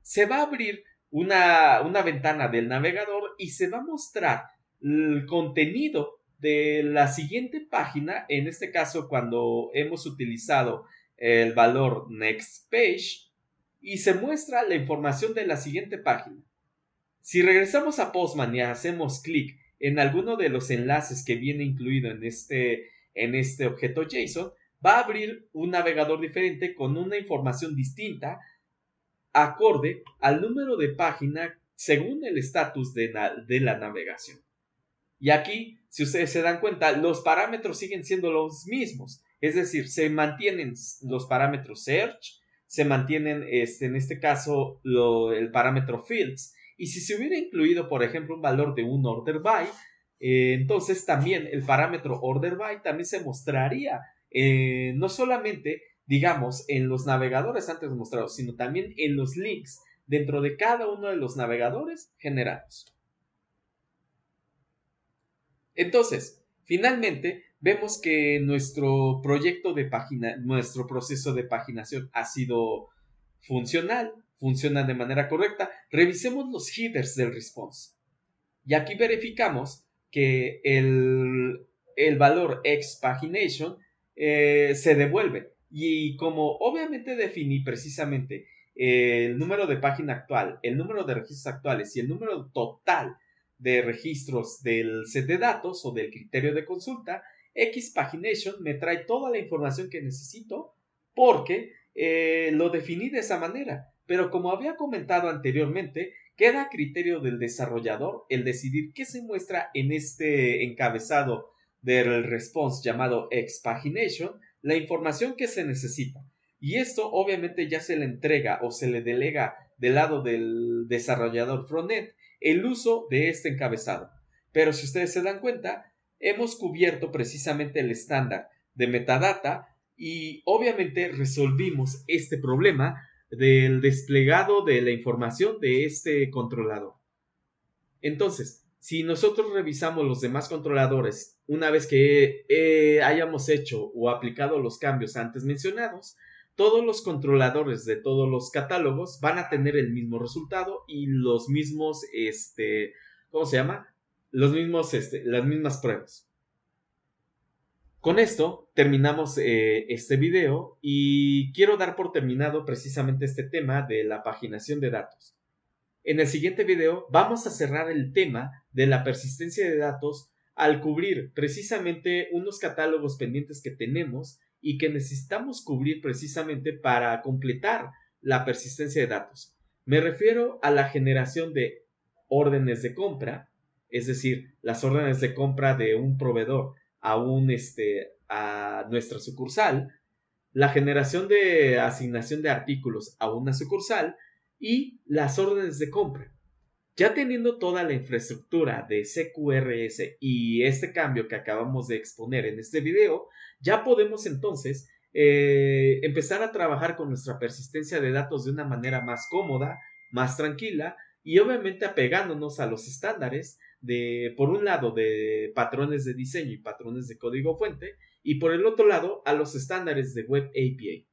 se va a abrir una ventana del navegador y se va a mostrar el contenido de la siguiente página, en este caso cuando hemos utilizado el valor next page, y se muestra la información de la siguiente página. Si regresamos a Postman y hacemos clic en alguno de los enlaces que viene incluido en este objeto JSON, va a abrir un navegador diferente con una información distinta acorde al número de página según el estatus de la navegación. Y aquí, si ustedes se dan cuenta, los parámetros siguen siendo los mismos. Es decir, se mantienen los parámetros search, se mantienen, en este caso, el parámetro fields. Y si se hubiera incluido, por ejemplo, un valor de un order by, entonces también el parámetro order by también se mostraría, no solamente, digamos, en los navegadores antes mostrados, sino también en los links dentro de cada uno de los navegadores generados. Entonces, finalmente, vemos que nuestro proyecto de página, nuestro proceso de paginación ha sido funcional, funciona de manera correcta. Revisemos los headers del response. Y aquí verificamos que el valor xPagination se devuelve. Y como obviamente definí precisamente el número de página actual, el número de registros actuales y el número total de registros del set de datos o del criterio de consulta, xPagination me trae toda la información que necesito porque lo definí de esa manera. Pero como había comentado anteriormente, queda a criterio del desarrollador el decidir qué se muestra en este encabezado del response llamado xPagination, la información que se necesita. Y esto obviamente ya se le entrega o se le delega del lado del desarrollador frontend el uso de este encabezado. Pero si ustedes se dan cuenta, hemos cubierto precisamente el estándar de metadata y obviamente resolvimos este problema del desplegado de la información de este controlador. Entonces, si nosotros revisamos los demás controladores una vez que hayamos hecho o aplicado los cambios antes mencionados, todos los controladores de todos los catálogos van a tener el mismo resultado y los mismos, ¿cómo se llama? Las mismas pruebas. Con esto terminamos este video y quiero dar por terminado precisamente este tema de la paginación de datos. En el siguiente video vamos a cerrar el tema de la persistencia de datos al cubrir precisamente unos catálogos pendientes que tenemos y que necesitamos cubrir precisamente para completar la persistencia de datos. Me refiero a la generación de órdenes de compra, es decir, las órdenes de compra de un proveedor a nuestra sucursal, la generación de asignación de artículos a una sucursal y las órdenes de compra. Ya teniendo toda la infraestructura de CQRS y este cambio que acabamos de exponer en este video, ya podemos entonces empezar a trabajar con nuestra persistencia de datos de una manera más cómoda, más tranquila y obviamente apegándonos a los estándares por un lado, de patrones de diseño y patrones de código fuente y por el otro lado, a los estándares de Web API.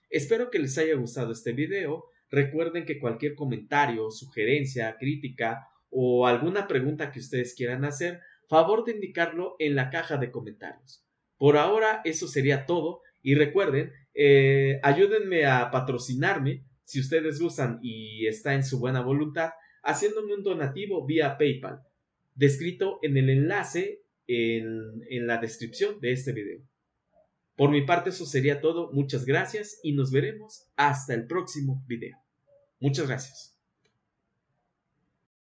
Espero que les haya gustado este video. Recuerden que cualquier comentario, sugerencia, crítica o alguna pregunta que ustedes quieran hacer, favor de indicarlo en la caja de comentarios. Por ahora eso sería todo y recuerden, ayúdenme a patrocinarme si ustedes gustan y está en su buena voluntad, haciéndome un donativo vía PayPal, descrito en el enlace en la descripción de este video. Por mi parte eso sería todo, muchas gracias y nos veremos hasta el próximo video. Muchas gracias.